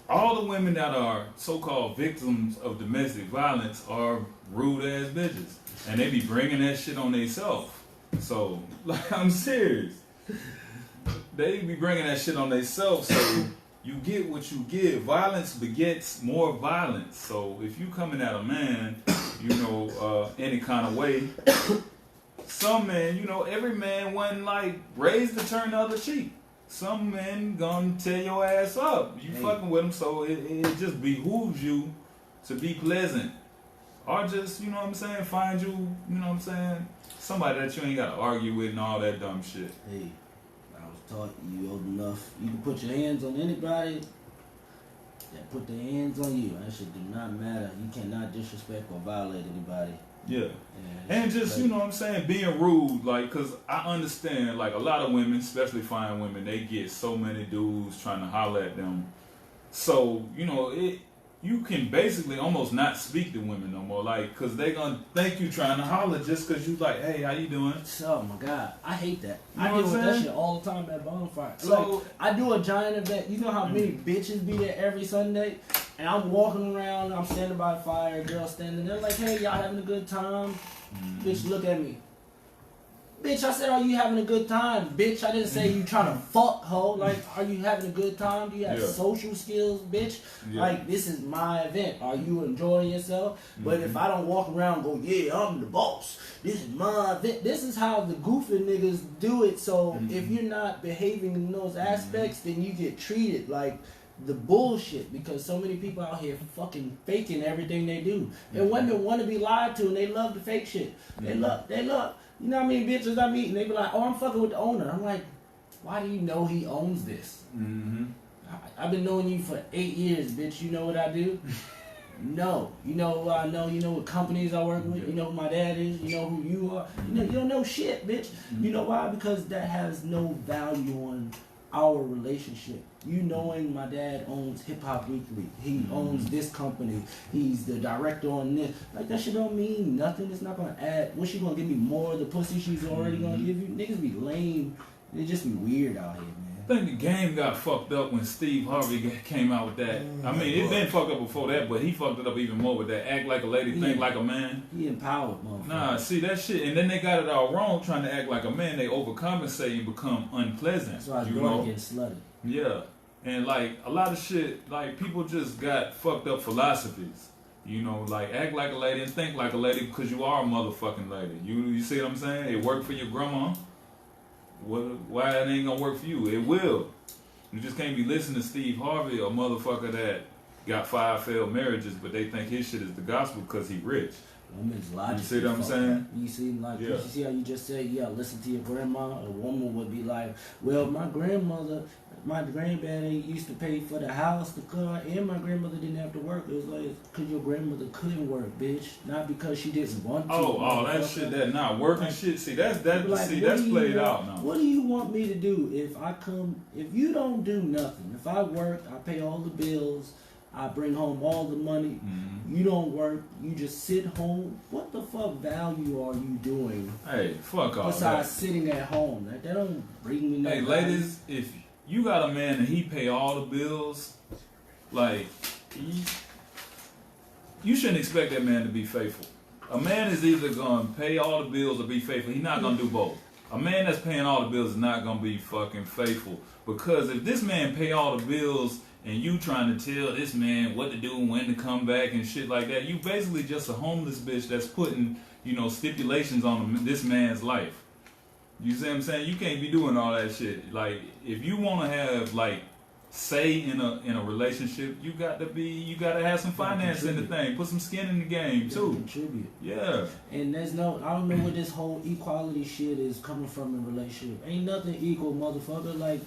All the women that are so-called victims of domestic violence are rude-ass bitches. And they be bringing that shit on themselves. So, like, I'm serious. They be bringing that shit on themselves. So, you get what you give. Violence begets more violence. So, if you coming at a man, any kind of way, some men, every man wasn't like raised to turn the other cheek. Some men gonna tear your ass up. You fucking with them, so it just behooves you to be pleasant. Or just, find you, somebody that you ain't got to argue with and all that dumb shit. Hey, I was taught you old enough. You can put your hands on anybody that put their hands on you. That shit do not matter. You cannot disrespect or violate anybody. Yeah. And just, being rude, like, because I understand, like, a lot of women, especially fine women, they get so many dudes trying to holler at them. So, you can basically almost not speak to women no more, like, because they going to think you trying to holler just because you like, hey, how you doing? Oh, my God. I hate that. You know I what deal with I'm that saying? shit all the time at Bonfire. So, like, I do a giant event. You know how many bitches be there every Sunday? And I'm walking around, I'm standing by the fire, girls standing there like, hey, y'all having a good time? Bitch, look at me. Bitch, I said, are you having a good time? Bitch, I didn't say you trying to fuck, ho. Like, are you having a good time? Do you have social skills, bitch? Yeah. Like, this is my event. Are you enjoying yourself? But if I don't walk around and go, yeah, I'm the boss. This is my event. This is how the goofy niggas do it. So if you're not behaving in those aspects, then you get treated like the bullshit, because so many people out here fucking faking everything they do. And women want to be lied to and they love the fake shit. They love. You know how many bitches I meet and they be like, oh, I'm fucking with the owner. I'm like, why do you know he owns this? I've been knowing you for 8 years, bitch. You know what I do? No. You know who I know? You know what companies I work with? You know who my dad is? You know who you are? You don't know shit, bitch. You know why? Because that has no value on our relationship. You knowing my dad owns Hip Hop Weekly. He owns this company. He's the director on this. Like, that shit don't mean nothing. It's not gonna add. What's she gonna give me more of the pussy she's already gonna give you? Niggas be lame. They just be weird out here, man. I think the game got fucked up when Steve Harvey came out with that. I mean, it been fucked up before that, but he fucked it up even more with that act like a lady, think like a man. He empowered, motherfucker. Nah, see that shit, and then they got it all wrong trying to act like a man. They overcompensate and become unpleasant. That's why his daughter getting slutty. Yeah, and like a lot of shit, like people just got fucked up philosophies. You know, like act like a lady and think like a lady because you are a motherfucking lady. You see what I'm saying? It worked for your grandma. Why it ain't gonna work for you? It will. You just can't be listening to Steve Harvey, a motherfucker that got 5 failed marriages, but they think his shit is the gospel because he rich. Woman's logic. You see what I'm saying? You see, like, you see how you just said, yeah, listen to your grandma. A woman would be like, well, my grandmother, my granddaddy used to pay for the house, the car, and my grandmother didn't have to work. It was like, because your grandmother couldn't work, bitch. Not because she didn't want to. Oh, that shit, that not working shit. See, that's played out now. What do you want me to do if you don't do nothing? If I work, I pay all the bills, I bring home all the money. You don't work. You just sit home. What the fuck value are you doing? Hey, fuck all besides sitting at home? That don't bring me no Hey, value. ladies, if you got a man and he pay all the bills, like, you shouldn't expect that man to be faithful. A man is either going to pay all the bills or be faithful. He's not going to do both. A man that's paying all the bills is not going to be fucking faithful. Because if this man pay all the bills and you trying to tell this man what to do and when to come back and shit like that, you basically just a homeless bitch that's putting, stipulations on this man's life. You see what I'm saying? You can't be doing all that shit. Like, if you want to have, like, say in a relationship, you got to have some finance in the thing. Put some skin in the game, too. Contribute. Yeah. And I don't know where this whole equality shit is coming from in a relationship. Ain't nothing equal, motherfucker. Like,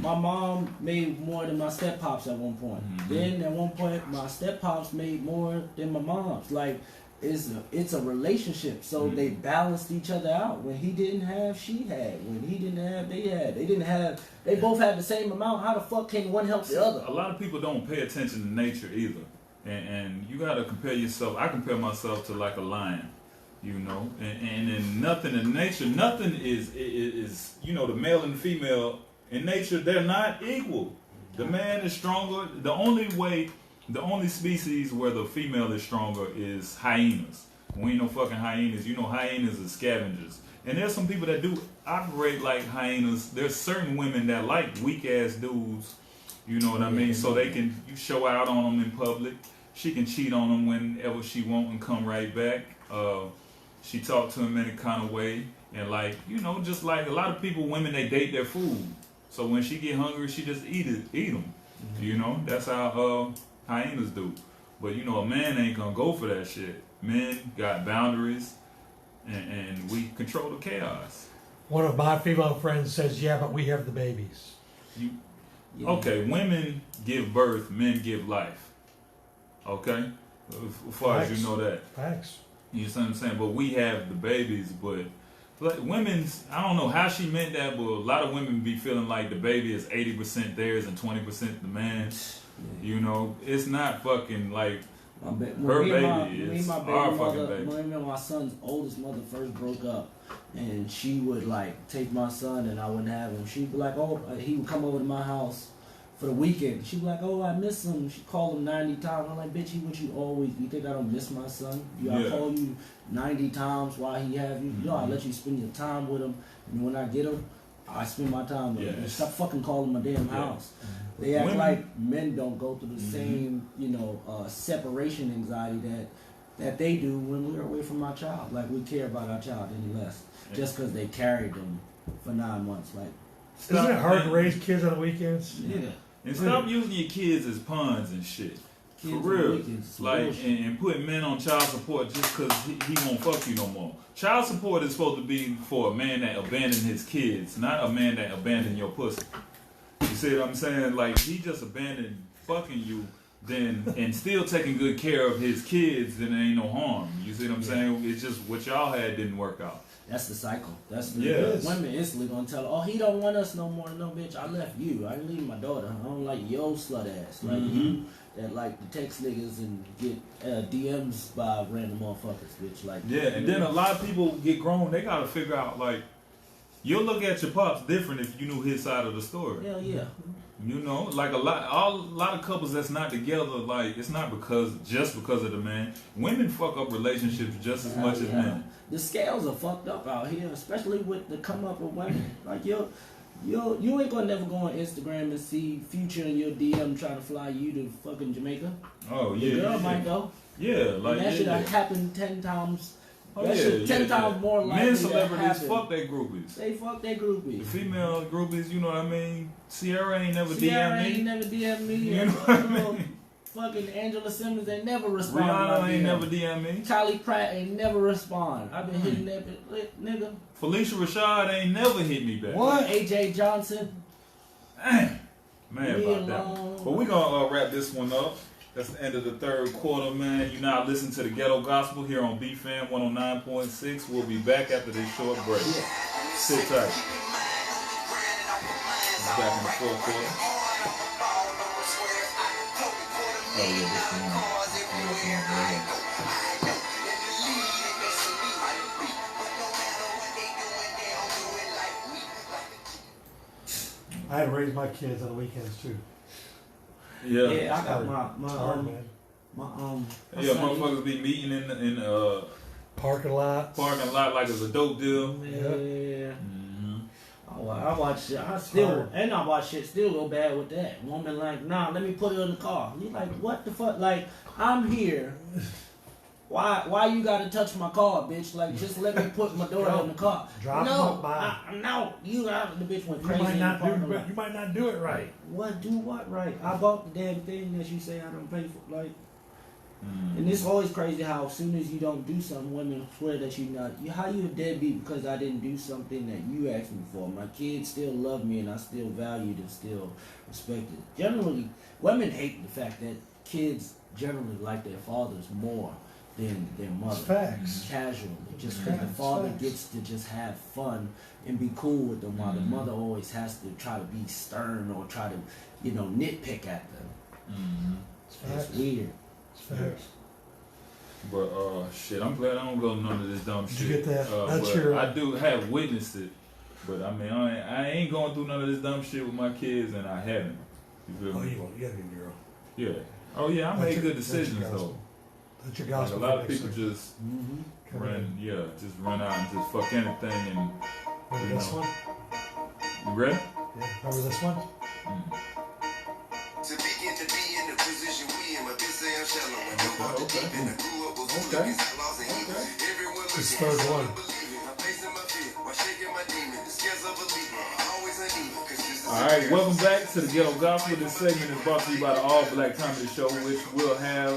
my mom made more than my step-pops at one point. Then, at one point, my step-pops made more than my mom's. Like, it's a relationship, so they balanced each other out. When he didn't have, she had. When he didn't have, they had. They didn't have. They both had the same amount. How the fuck can one help the other? A lot of people don't pay attention to nature either, and you gotta compare yourself. I compare myself to like a lion, and in nothing in nature, nothing is the male and the female in nature. They're not equal. The man is stronger. The only species where the female is stronger is hyenas. We ain't no fucking hyenas. Hyenas are scavengers. And there's some people that do operate like hyenas. There's certain women that like weak ass dudes, you know what I mean? So you show out on them in public. She can cheat on them whenever she want and come right back. She talk to him in a kind of way. And just like a lot of women, they date their food. So when she get hungry, she just eat them. That's how hyenas do. But a man ain't gonna go for that shit. Men got boundaries, and we control the chaos. One of my female friends says, yeah, but we have the babies. Okay, women give birth, men give life. Okay? As far as you know that. Facts. You see what I'm saying? But we have the babies, but women's, I don't know how she meant that, but a lot of women be feeling like the baby is 80% theirs and 20% the man's. It's not fucking like her baby. It's our fucking baby. When my son's oldest mother first broke up, and she would take my son and I wouldn't have him. She'd be like, oh, he would come over to my house for the weekend. She'd be like, oh, I miss him. She'd call him 90 times. I'm like, bitch, you think I don't miss my son? I call you 90 times while he have you. I let you spend your time with him. And when I get him, I spend my time with him. Stop fucking calling my damn house. They act like men don't go through the same, separation anxiety that they do when we're away from our child. Like, we care about our child any less. Just because they carried them for 9 months. Like, isn't it hard to raise kids on the weekends? Yeah. And stop using your kids as pawns and shit. For real. And putting men on child support just because he won't fuck you no more. Child support is supposed to be for a man that abandoned his kids, not a man that abandoned your pussy. You see what I'm saying? Like, he just abandoned fucking you then and still taking good care of his kids, then there ain't no harm. You see what I'm saying? It's just what y'all had didn't work out. That's the cycle. That's the women instantly gonna tell her, oh, he don't want us no more. No, bitch, I left you. I didn't leave my daughter. I don't like yo slut ass. Like you that like to text niggas and get DMs by random motherfuckers, bitch. Like and then a lot of people get grown. They gotta figure out like you'll look at your pops different if you knew his side of the story. Hell yeah. You know, like a lot of couples that's not together, like it's not just because of the man. Women fuck up relationships just as much as men. The scales are fucked up out here, especially with the come up of women. Like you ain't gonna never go on Instagram and see Future in your DM trying to fly you to fucking Jamaica. Oh yeah, the girl might go. Yeah, like and that should have happened 10 times. Oh, that shit 10 times more likely. Men celebrities fuck their groupies. They fuck their groupies. The female groupies, you know what I mean? Sierra ain't never DM me. You know what I mean? Fucking Angela Simmons ain't never respond. Rihanna ain't never DM me. Charlie Pratt ain't never respond. I've been hitting that nigga. Felicia Rashad ain't never hit me back. What? AJ Johnson. Man about that one. But we gonna wrap this one up. That's the end of the third quarter, man. You now listen to the Ghetto Gospel here on BFAM 109.6. We'll be back after this short break. Sit tight. We're back in the fourth quarter. Oh yeah, this one. I had to raise my kids on the weekends too. Yeah, I got my motherfuckers be meeting in parking lot like it's a dope deal. Yeah. I watch shit. I watch shit still go bad with that. Woman like, nah, let me put it in the car. You like, what the fuck? Like, I'm here. Why you gotta touch my car, bitch? Like, just let me put my daughter in the car. No, you got the bitch went crazy. You might not do it right. What? Do what right? I bought the damn thing that you say I don't pay for. Like, and it's always crazy how as soon as you don't do something, women swear that how you a deadbeat because I didn't do something that you asked me for. My kids still love me and I still valued and still respected. Generally, women hate the fact that kids generally like their fathers more than their mother. Facts. Casually. Just because the father gets to just have fun and be cool with them while the mother always has to try to be stern or try to, nitpick at them. It's weird. Facts. But shit, I'm glad I don't go none of this dumb shit. Did you get that? I do have witnessed it, but I mean I ain't going through none of this dumb shit with my kids, and I haven't. You feel me? You gotta be a girl. Yeah. Oh yeah, I made good decisions though. That's your gospel. Like a lot of people just run out and just fuck anything and. Remember this one? You ready? Yeah. Remember this one? To begin to be in the position we in, but this ain't shallow. I know about the deep and I grew up with hooligans, outlaws and evil. Everyone This third one. I'm facing my fear while shaking my demon. The scares of a believer are always uneven. Alright, welcome back to the Ghetto Gospel. This segment is brought to you by the All Black Comedy Show, which will have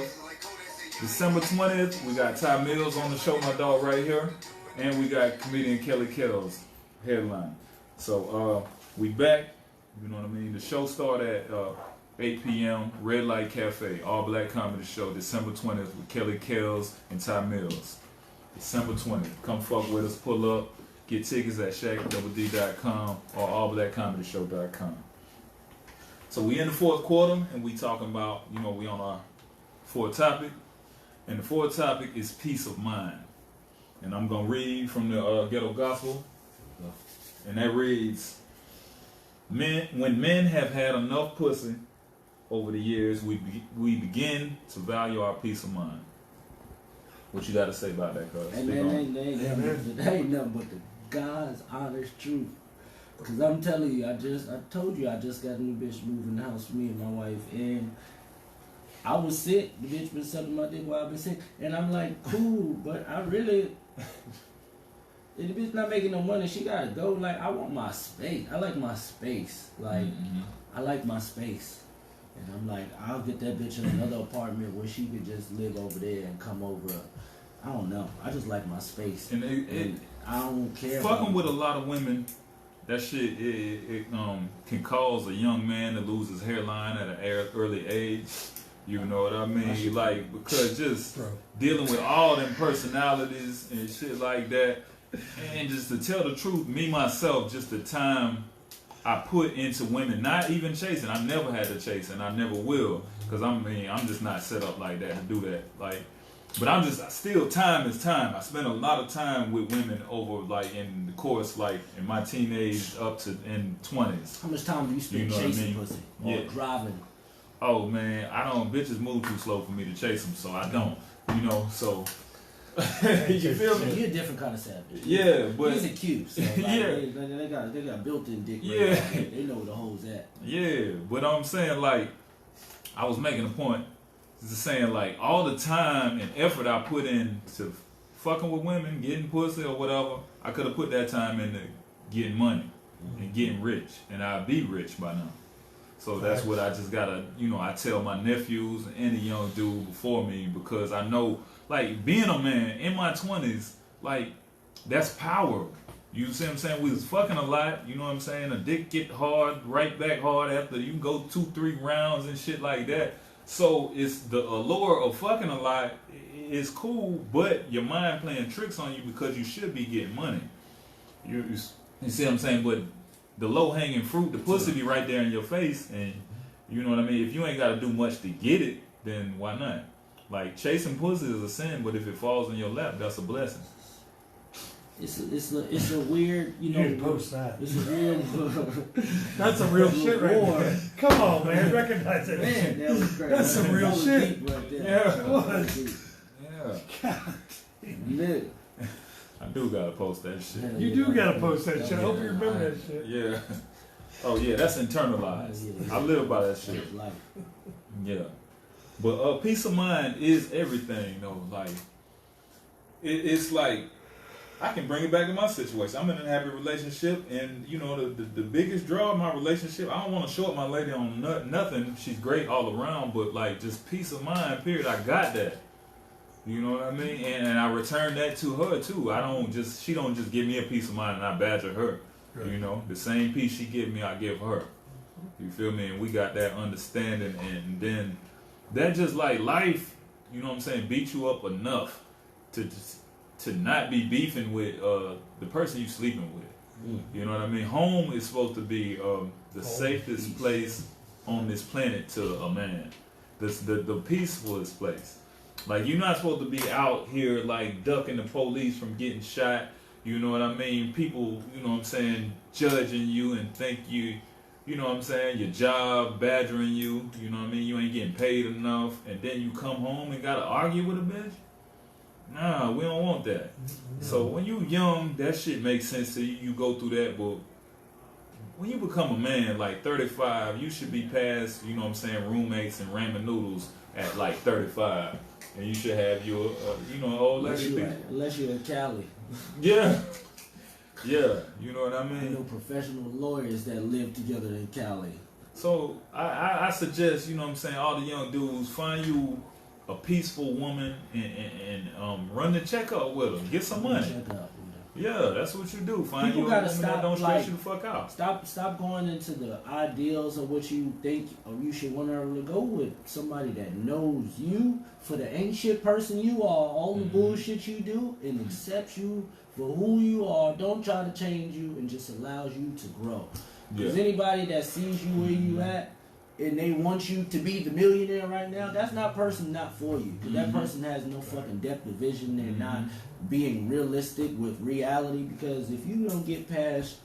December 20th. We got Ty Millz on the show, my dog right here. And we got comedian Kelly Kells headline. So we back, you know what I mean? The show started at 8 p.m. Red Light Cafe, All Black Comedy Show, December 20th with Kelly Kells and Ty Millz. December 20th. Come fuck with us, pull up. Get tickets at shackdoubled.com or allblackcomedyshow.com. So we in the fourth quarter and we talking about, we on our fourth topic. And the fourth topic is peace of mind. And I'm going to read from the Ghetto Gospel. And that reads, when men have had enough pussy over the years, we begin to value our peace of mind. What you got to say about that, cuz? Hey, man, that ain't nothing but the God's honest truth. Because I'm telling you, I told you I just got a new bitch moving the house for me and my wife. And I was sick. The bitch been sucking my dick while I've been sick. And I'm like, cool, but I really... If the bitch not making no money, she gotta go. Like, I want my space. I like my space. Like, I like my space. And I'm like, I'll get that bitch in another apartment where she could just live over there and come over. I don't know. I just like my space. And I don't care. Fucking with a lot of women, that shit it can cause a young man to lose his hairline at an early age. You know what I mean? Like, because just dealing with all them personalities and shit like that, and just to tell the truth, me myself, just the time I put into women, not even chasing. I never had to chase, and I never will, because I'm just not set up like that to do that. Like, but I'm just still, time is time. I spent a lot of time with women over, like, in the course, like in my teenage up to in 20s. How much time do you spend chasing pussy or driving? Oh man, bitches move too slow for me to chase them, so I don't. You know, so you feel me? You're a different kind of savage. Yeah, but he's a cute. So like, they got built-in dick. Yeah, they know where the hole's at. Yeah, but I'm saying, like, I was making a point, just saying, like, all the time and effort I put in to fucking with women, getting pussy or whatever, I could have put that time into getting money and getting rich, and I'd be rich by now. So that's what I just gotta, I tell my nephews and any young dude before me, because I know, like, being a man in my 20s, like, that's power. You see what I'm saying? We was fucking a lot, you know what I'm saying? A dick get hard, right back hard after you go 2-3 rounds and shit like that. So it's the allure of fucking a lot is cool, but your mind playing tricks on you because you should be getting money. You see what I'm saying? But the low-hanging fruit, the pussy be right there in your face, and you know what I mean? If you ain't got to do much to get it, then why not? Like, chasing pussy is a sin, but if it falls in your lap, that's a blessing. It's a weird, You didn't post that. It's a weird. That's some real shit right there. Come on, man, recognize it. Man, that was great. That's some real shit. Right there. Yeah, it was. Yeah. God. I do gotta post that shit. You do gotta post that shit. I hope you remember that shit. Yeah. Oh yeah, that's internalized. I live by that shit. Yeah. But peace of mind is everything though. Like, it's like, I can bring it back to my situation. I'm in a happy relationship, and the biggest draw of my relationship, I don't want to show up my lady on nothing. She's great all around, but like, just peace of mind, period. I got that. You know what I mean? And I return that to her too. She don't just give me a peace of mind and I badger her. Right. The same peace she give me, I give her. You feel me? And we got that understanding, and then that just like life, you know what I'm saying, beat you up enough to not be beefing with the person you sleeping with. You know what I mean? Home is supposed to be the safest place on this planet to a man. The peacefulest place. Like, you're not supposed to be out here like ducking the police from getting shot. You know what I mean? People, you know what I'm saying, judging you and think you know what I'm saying, your job badgering you. You know what I mean? You ain't getting paid enough, and then you come home and gotta argue with a bitch. Nah, we don't want that. So when you young, that shit makes sense to you. You go through that, but when you become a man, like 35, you should be past, you know what I'm saying, roommates and ramen noodles at like 35. And you should have your, old lady. Unless you're in Cali. Yeah. Yeah, you know what I mean? I know professional lawyers that live together in Cali. So I suggest, you know what I'm saying, all the young dudes, find you a peaceful woman and run the checkup with her. Get some money. Yeah, that's what you do. Find you a woman that don't stress you the fuck out. Stop going into the ideals of what you think or you should want her to go with. Somebody that knows you for the ain't shit person you are, all the bullshit you do, and accepts you for who you are. Don't try to change you, and just allows you to grow. Because anybody that sees you where you at and they want you to be the millionaire right now, that's not person not for you. Because that person has no fucking depth of vision. They're not being realistic with reality. Because if you don't get past,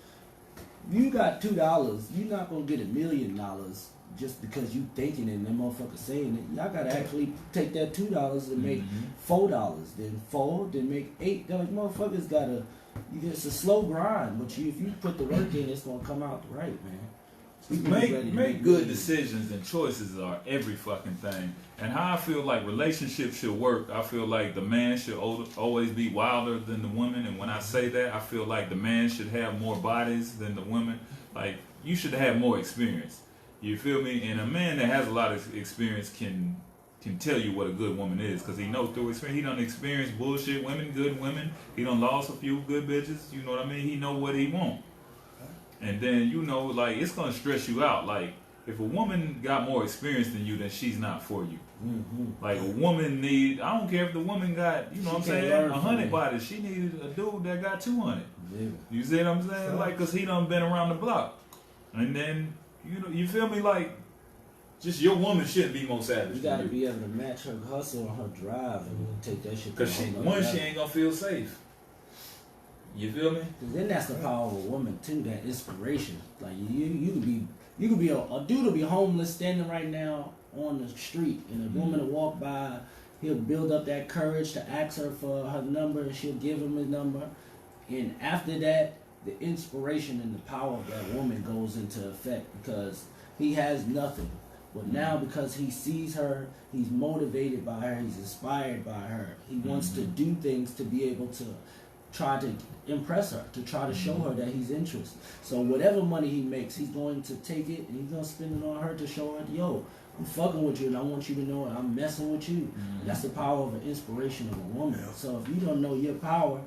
you got $2, you're not going to get $1 million just because you thinking it and that motherfucker saying it. Y'all got to actually take that $2 and make $4. Then 4, then make 8. They're like, motherfuckers got to, it's a slow grind. But if you put the work in, it's going to come out right, man. Make good decisions, and choices are every fucking thing. And how I feel like relationships should work, I feel like the man should always be wilder than the woman. And when I say that, I feel like the man should have more bodies than the women. Like, you should have more experience. You feel me? And a man that has a lot of experience can tell you what a good woman is, because he knows through experience. He done experienced bullshit women, good women. He done lost a few good bitches. You know what I mean? He know what he want. And then, like, it's going to stress you out. Like, if a woman got more experience than you, then she's not for you. Mm-hmm. Like a woman I don't care if the woman got, you know what I'm saying, 100 bodies. She needed a dude that got 200. Yeah. You see what I'm saying? Like, cause he done been around the block. And then, you know, you feel me? Like, just your woman shouldn't be more savage. You gotta be able to match her hustle and her drive and take that shit. Cause she ain't gonna feel safe. You feel me? Then that's the power of a woman too. That inspiration. Like you could be a dude will be homeless standing right now on the street, and a woman will walk by. He'll build up that courage to ask her for her number, and she'll give him his number. And after that, the inspiration and the power of that woman goes into effect because he has nothing. But now because he sees her, he's motivated by her, he's inspired by her. He wants to do things to be able to try to impress her, to try to show her that he's interested. So whatever money he makes, he's going to take it and he's going to spend it on her to show her, yo, I'm fucking with you and I want you to know I'm messing with you. That's the power of an inspiration of a woman. So if you don't know your power,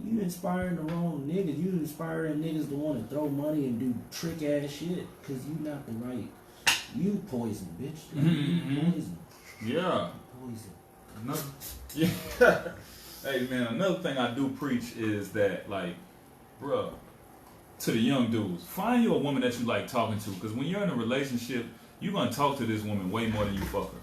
you inspiring the wrong niggas. You inspiring niggas to want to throw money and do trick ass shit because you not the right. You poison, bitch. You poison. Yeah. Poison. Yeah. Hey man, another thing I do preach is that, like, bruh, to the young dudes, find you a woman that you like talking to, because when you're in a relationship, you're gonna talk to this woman way more than you fuck her.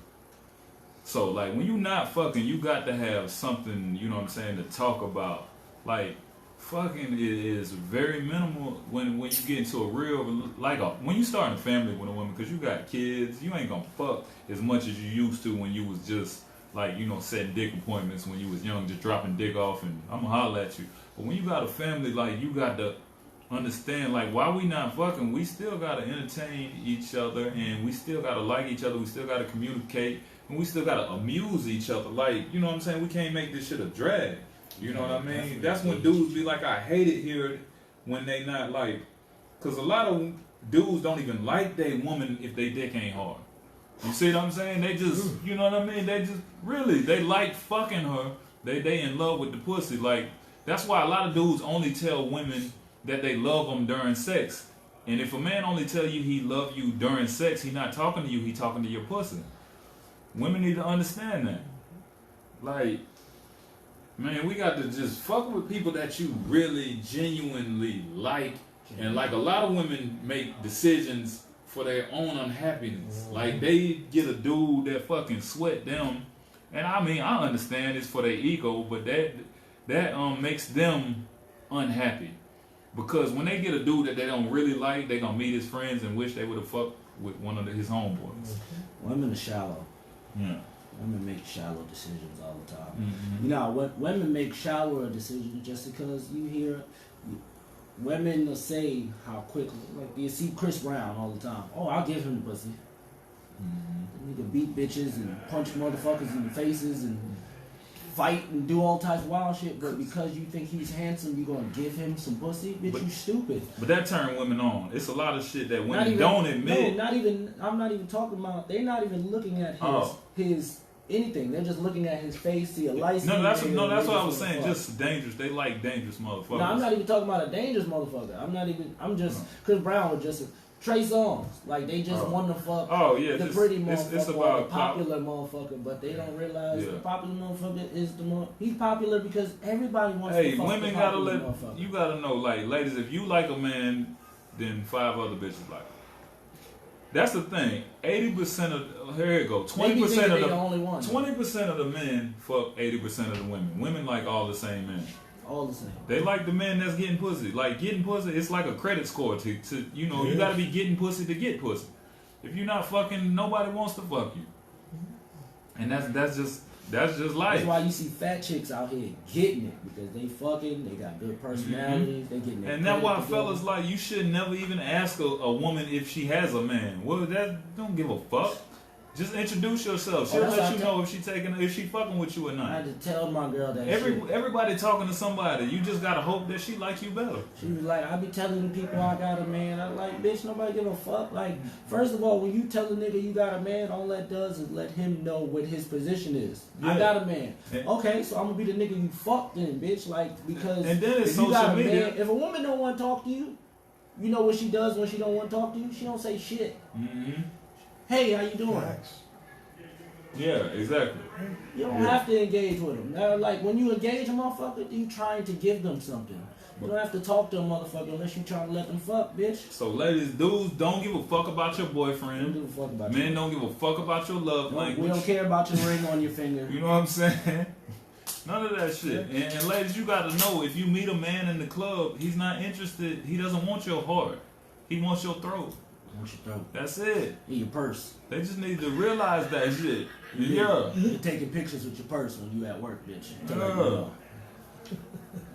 So like when you not fucking, you got to have something, you know what I'm saying, to talk about. Like fucking is very minimal when you get into a real, like when you start a family with a woman, because you got kids, you ain't gonna fuck as much as you used to when you was just like, you know, setting dick appointments when you was young, just dropping dick off and I'ma holler at you. But when you got a family, like you got to understand, like, while we not fucking, we still gotta entertain each other and we still gotta like each other, we still gotta communicate, and we still gotta amuse each other. Like, you know what I'm saying? We can't make this shit a drag. You know what I mean? That's when dudes be like, I hate it here when they not like, cause a lot of dudes don't even like their woman if they dick ain't hard. You see what I'm saying? They just, you know what I mean? They just, really, they like fucking her. They in love with the pussy. Like, that's why a lot of dudes only tell women that they love them during sex. And if a man only tell you he love you during sex, he not talking to you, he talking to your pussy. Women need to understand that. Like, man, we got to just fuck with people that you really genuinely like. And like a lot of women make decisions for their own unhappiness. Like they get a dude that fucking sweat them. And I mean, I understand it's for their ego, but that makes them unhappy. Because when they get a dude that they don't really like, they gonna meet his friends and wish they would have fucked with one of his homeboys. Women are shallow. Yeah. Women make shallow decisions all the time. Mm-hmm. You know, women make shallower decisions just because you hear women will say how quickly, like you see Chris Brown all the time. Oh, I'll give him the pussy. Mm-hmm. Nigga beat bitches and punch motherfuckers in the faces and fight and do all types of wild shit, but because you think he's handsome, you gonna give him some pussy? Bitch, you stupid. But that turn women on. It's a lot of shit that women don't admit. No, I'm not even talking about, they're not even looking at his anything. They're just looking at his face, see a license. No, that's what I was saying. Just dangerous. They like dangerous motherfuckers. No, I'm not even talking about a dangerous motherfucker. I'm just, Chris Brown was just Trey Songz. Like, they just want to fuck the pretty motherfucker, it's about the popular motherfucker, but they don't realize the popular motherfucker is the more, he's popular because everybody wants to fuck women the gotta popular motherfucker. You gotta know, like, ladies, if you like a man, then 5 other bitches like him. That's the thing. 80% of, here you go, 20% of the only one. 20% of the men fuck 80% of the women. Women like all the same men. All the same. They like the men that's getting pussy. Like, getting pussy, it's like a credit score to you know, you gotta be getting pussy to get pussy. If you're not fucking, nobody wants to fuck you. And that's just life. That's why you see fat chicks out here getting it, because they fucking, they got good personalities, they getting it. And that's why fellas, like, you should never even ask a woman if she has a man. Well, that don't give a fuck. Just introduce yourself. She'll let you know if she fucking with you or not. I had to tell my girl that everybody talking to somebody. You just gotta hope that she likes you better. She was like, I be telling people I got a man. I'm like, bitch, nobody give a fuck. Like, first of all, when you tell a nigga you got a man, all that does is let him know what his position is. Yeah. I got a man. Okay, so I'm gonna be the nigga you fucked then, bitch. Like, because and then it's if you social got a media. man, if a woman don't want to talk to you, You know what she does when she don't want to talk to you? She don't say shit. Mm-hmm. Hey, how you doing? Facts. Yeah, exactly. You don't have to engage with them. Now, like when you engage a motherfucker, you trying to give them something. You don't have to talk to a motherfucker unless you trying to let them fuck, bitch. So ladies, dudes, don't give a fuck about your boyfriend. Don't give a fuck about Men don't give a fuck about your love language. We don't care about your ring on your finger. You know what I'm saying? None of that shit. And ladies, you got to know, if you meet a man in the club, he's not interested. He doesn't want your heart. He wants your throat. Wants your throat. That's it. In your purse. They just need to realize that shit. Yeah. You're taking pictures with your purse when you at work, bitch. Yeah.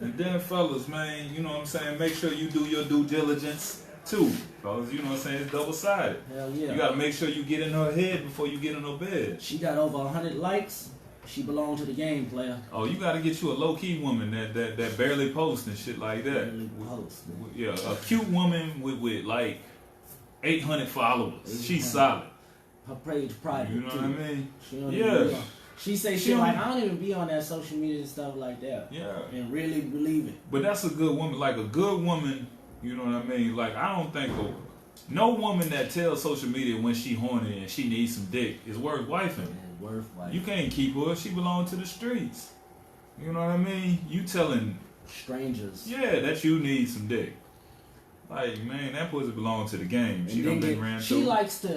And then fellas, man, you know what I'm saying, make sure you do your due diligence too. Fellas, you know what I'm saying, it's double-sided. Hell yeah. You gotta make sure you get in her head before you get in her bed. She got over 100 likes. She belonged to the game, player. Oh, you gotta get you a low-key woman that barely posts and shit like that. Barely posts. Yeah, a cute woman with like 800 followers. She's solid. Her page private. You know what I mean? She don't Yeah. even she say shit like, I don't even be on that social media and stuff like that. Yeah. And really believe it. But that's a good woman. Like a good woman, you know what I mean? Like I don't think no woman that tells social media when she horny and she needs some dick is worth wifing. Worth wifing. You can't keep her. She belongs to the streets. You know what I mean? You telling strangers. Yeah, that you need some dick. Like, man, that pussy belongs to the game. She done been ran through.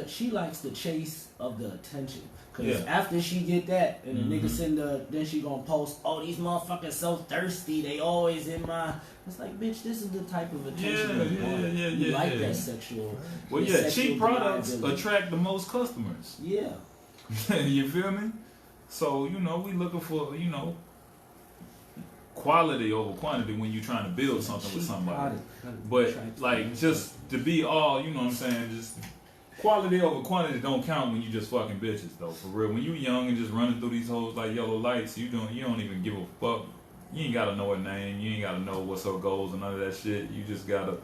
She likes the chase of the attention. Cause after she get that, and the nigga send then she gonna post, oh, these motherfuckers so thirsty, they always in my. It's like, bitch, this is the type of attention you like that sexual. Well, yeah, cheap products attract the most customers. Yeah. You feel me? So, you know, we looking for, you know, quality over quantity when you're trying to build something with somebody. But, like, just to be all, you know what I'm saying, just quality over quantity don't count when you just fucking bitches, though, for real. When you young and just running through these hoes like yellow lights, you don't even give a fuck. You ain't gotta know her name. You ain't gotta know what's her goals and none of that shit. You just gotta,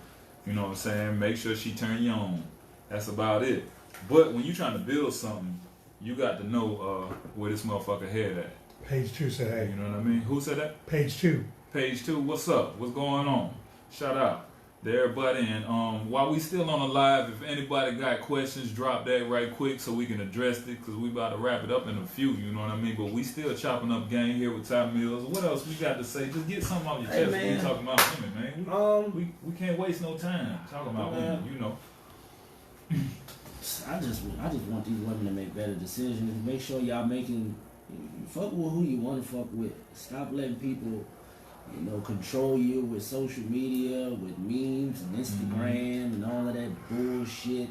you know what I'm saying, make sure she turn you on. That's about it. But when you trying to build something, you got to know where this motherfucker head at. Page 2 said, hey. You know what I mean? Who said that? Page 2. Page 2, what's up? What's going on? Shout out to everybody. And while we still on the live, if anybody got questions, drop that right quick so we can address it, because we about to wrap it up in a few, you know what I mean? But we still chopping up game here with Ty Millz. What else we got to say? Just get something off your chest when we talking about women, man. We can't waste no time talking about women, you know. I just want these women to make better decisions. Make sure y'all fuck with who you want to fuck with. Stop letting people, you know, control you with social media, with memes and Instagram and all of that bullshit.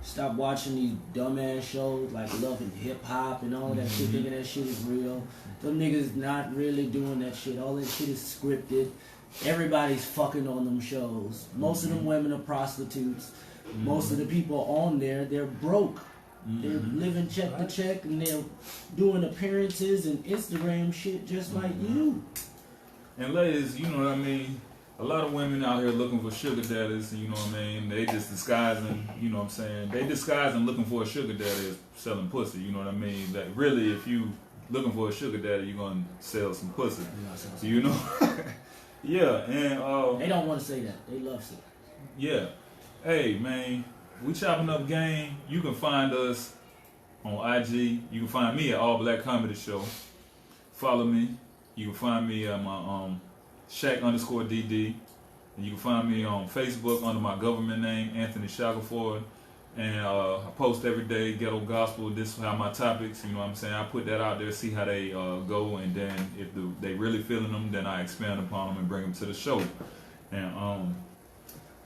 Stop watching these dumbass shows like Love and Hip Hop and all that shit, thinking that shit is real. Them niggas not really doing that shit. All that shit is scripted. Everybody's fucking on them shows. Most of them women are prostitutes. Most of the people on there, they're broke. They're living check to check, and they're doing appearances and Instagram shit just like you. And ladies, you know what I mean? A lot of women out here looking for sugar daddies, you know what I mean? They just disguising, you know what I'm saying? They disguising looking for a sugar daddy as selling pussy, you know what I mean? That really, if you looking for a sugar daddy, you're going to sell some pussy. So, you know? Yeah, and they don't want to say that. They love it. Yeah. Hey, man, we chopping up game. You can find us on IG. You can find me at All Black Comedy Show. Follow me. You can find me at my Shaq_DD. And you can find me on Facebook under my government name, Anthony Shackelford. And I post every day, Ghetto Gospel. This is how my topics, you know what I'm saying? I put that out there, see how they go. And then if they really feeling them, then I expand upon them and bring them to the show. And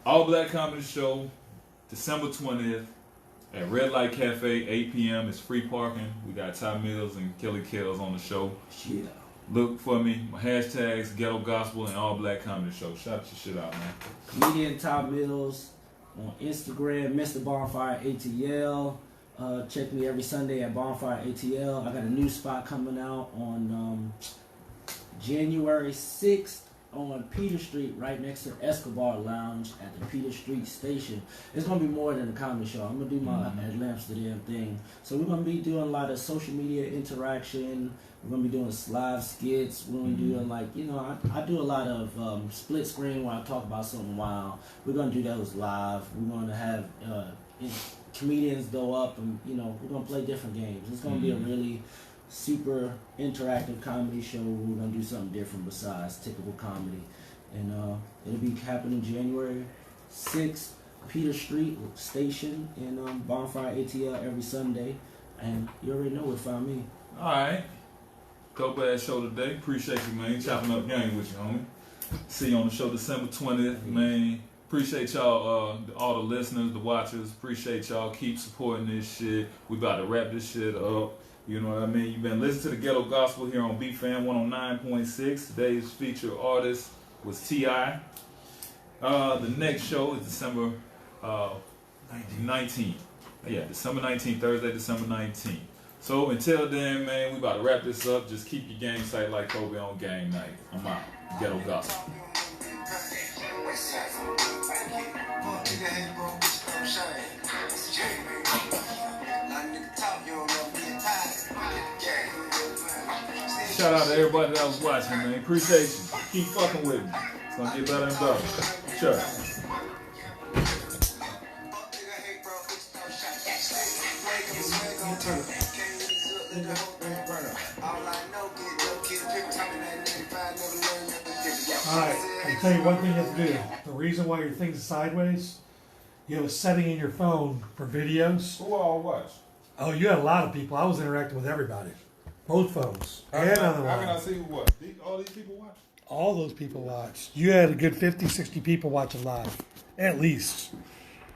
All Black Comedy Show, December 20th at Red Light Cafe, 8 p.m. It's free parking. We got Ty Millz and Kelly Kells on the show. Yeah. Look for me. My hashtags, Ghetto Gospel and All Black Comedy Show. Shout your shit out, man. Comedian Ty Millz on Instagram, Mr. Bonfire ATL. Check me every Sunday at Bonfire ATL. I got a new spot coming out on January 6th on Peter Street, right next to Escobar Lounge at the Peter Street station. It's gonna be more than a comedy show. I'm gonna do my At Amsterdam thing. So we're gonna be doing a lot of social media interaction. We're gonna be doing live skits. We're gonna be doing I do a lot of split screen where I talk about something wild. We're gonna do those live. We're gonna have comedians go up and we're gonna play different games. It's gonna be a really super interactive comedy show. We're gonna do something different besides typical comedy, and it'll be happening January 6th, Peter Street Station in Bonfire ATL every Sunday, and you already know where to find me. All right, dope ass show today. Appreciate you, man. Chopping up game with you, homie. See you on the show December 20th, man. Appreciate y'all, all the listeners, the watchers. Appreciate y'all. Keep supporting this shit. We about to wrap this shit up. You know what I mean? You've been listening to the Ghetto Gospel here on BFAM 109.6. Today's featured artist was T.I. The next show is December 19th. Yeah, December 19th, Thursday, December 19th. So until then, man, we about to wrap this up. Just keep your game tight like Kobe on game night. I'm out. Ghetto Gospel. Shout out to everybody that was watching, man. Appreciate you. Keep fucking with me. It's gonna get better and better. Sure. Alright, I can tell you one thing you have to do. The reason why your thing's sideways, you have a setting in your phone for videos. Who all watch? Oh, you had a lot of people. I was interacting with everybody. Both phones. And on the How can I line. see who watch? All these people watch? All those people watched. You had a good 50, 60 people watching live. At least.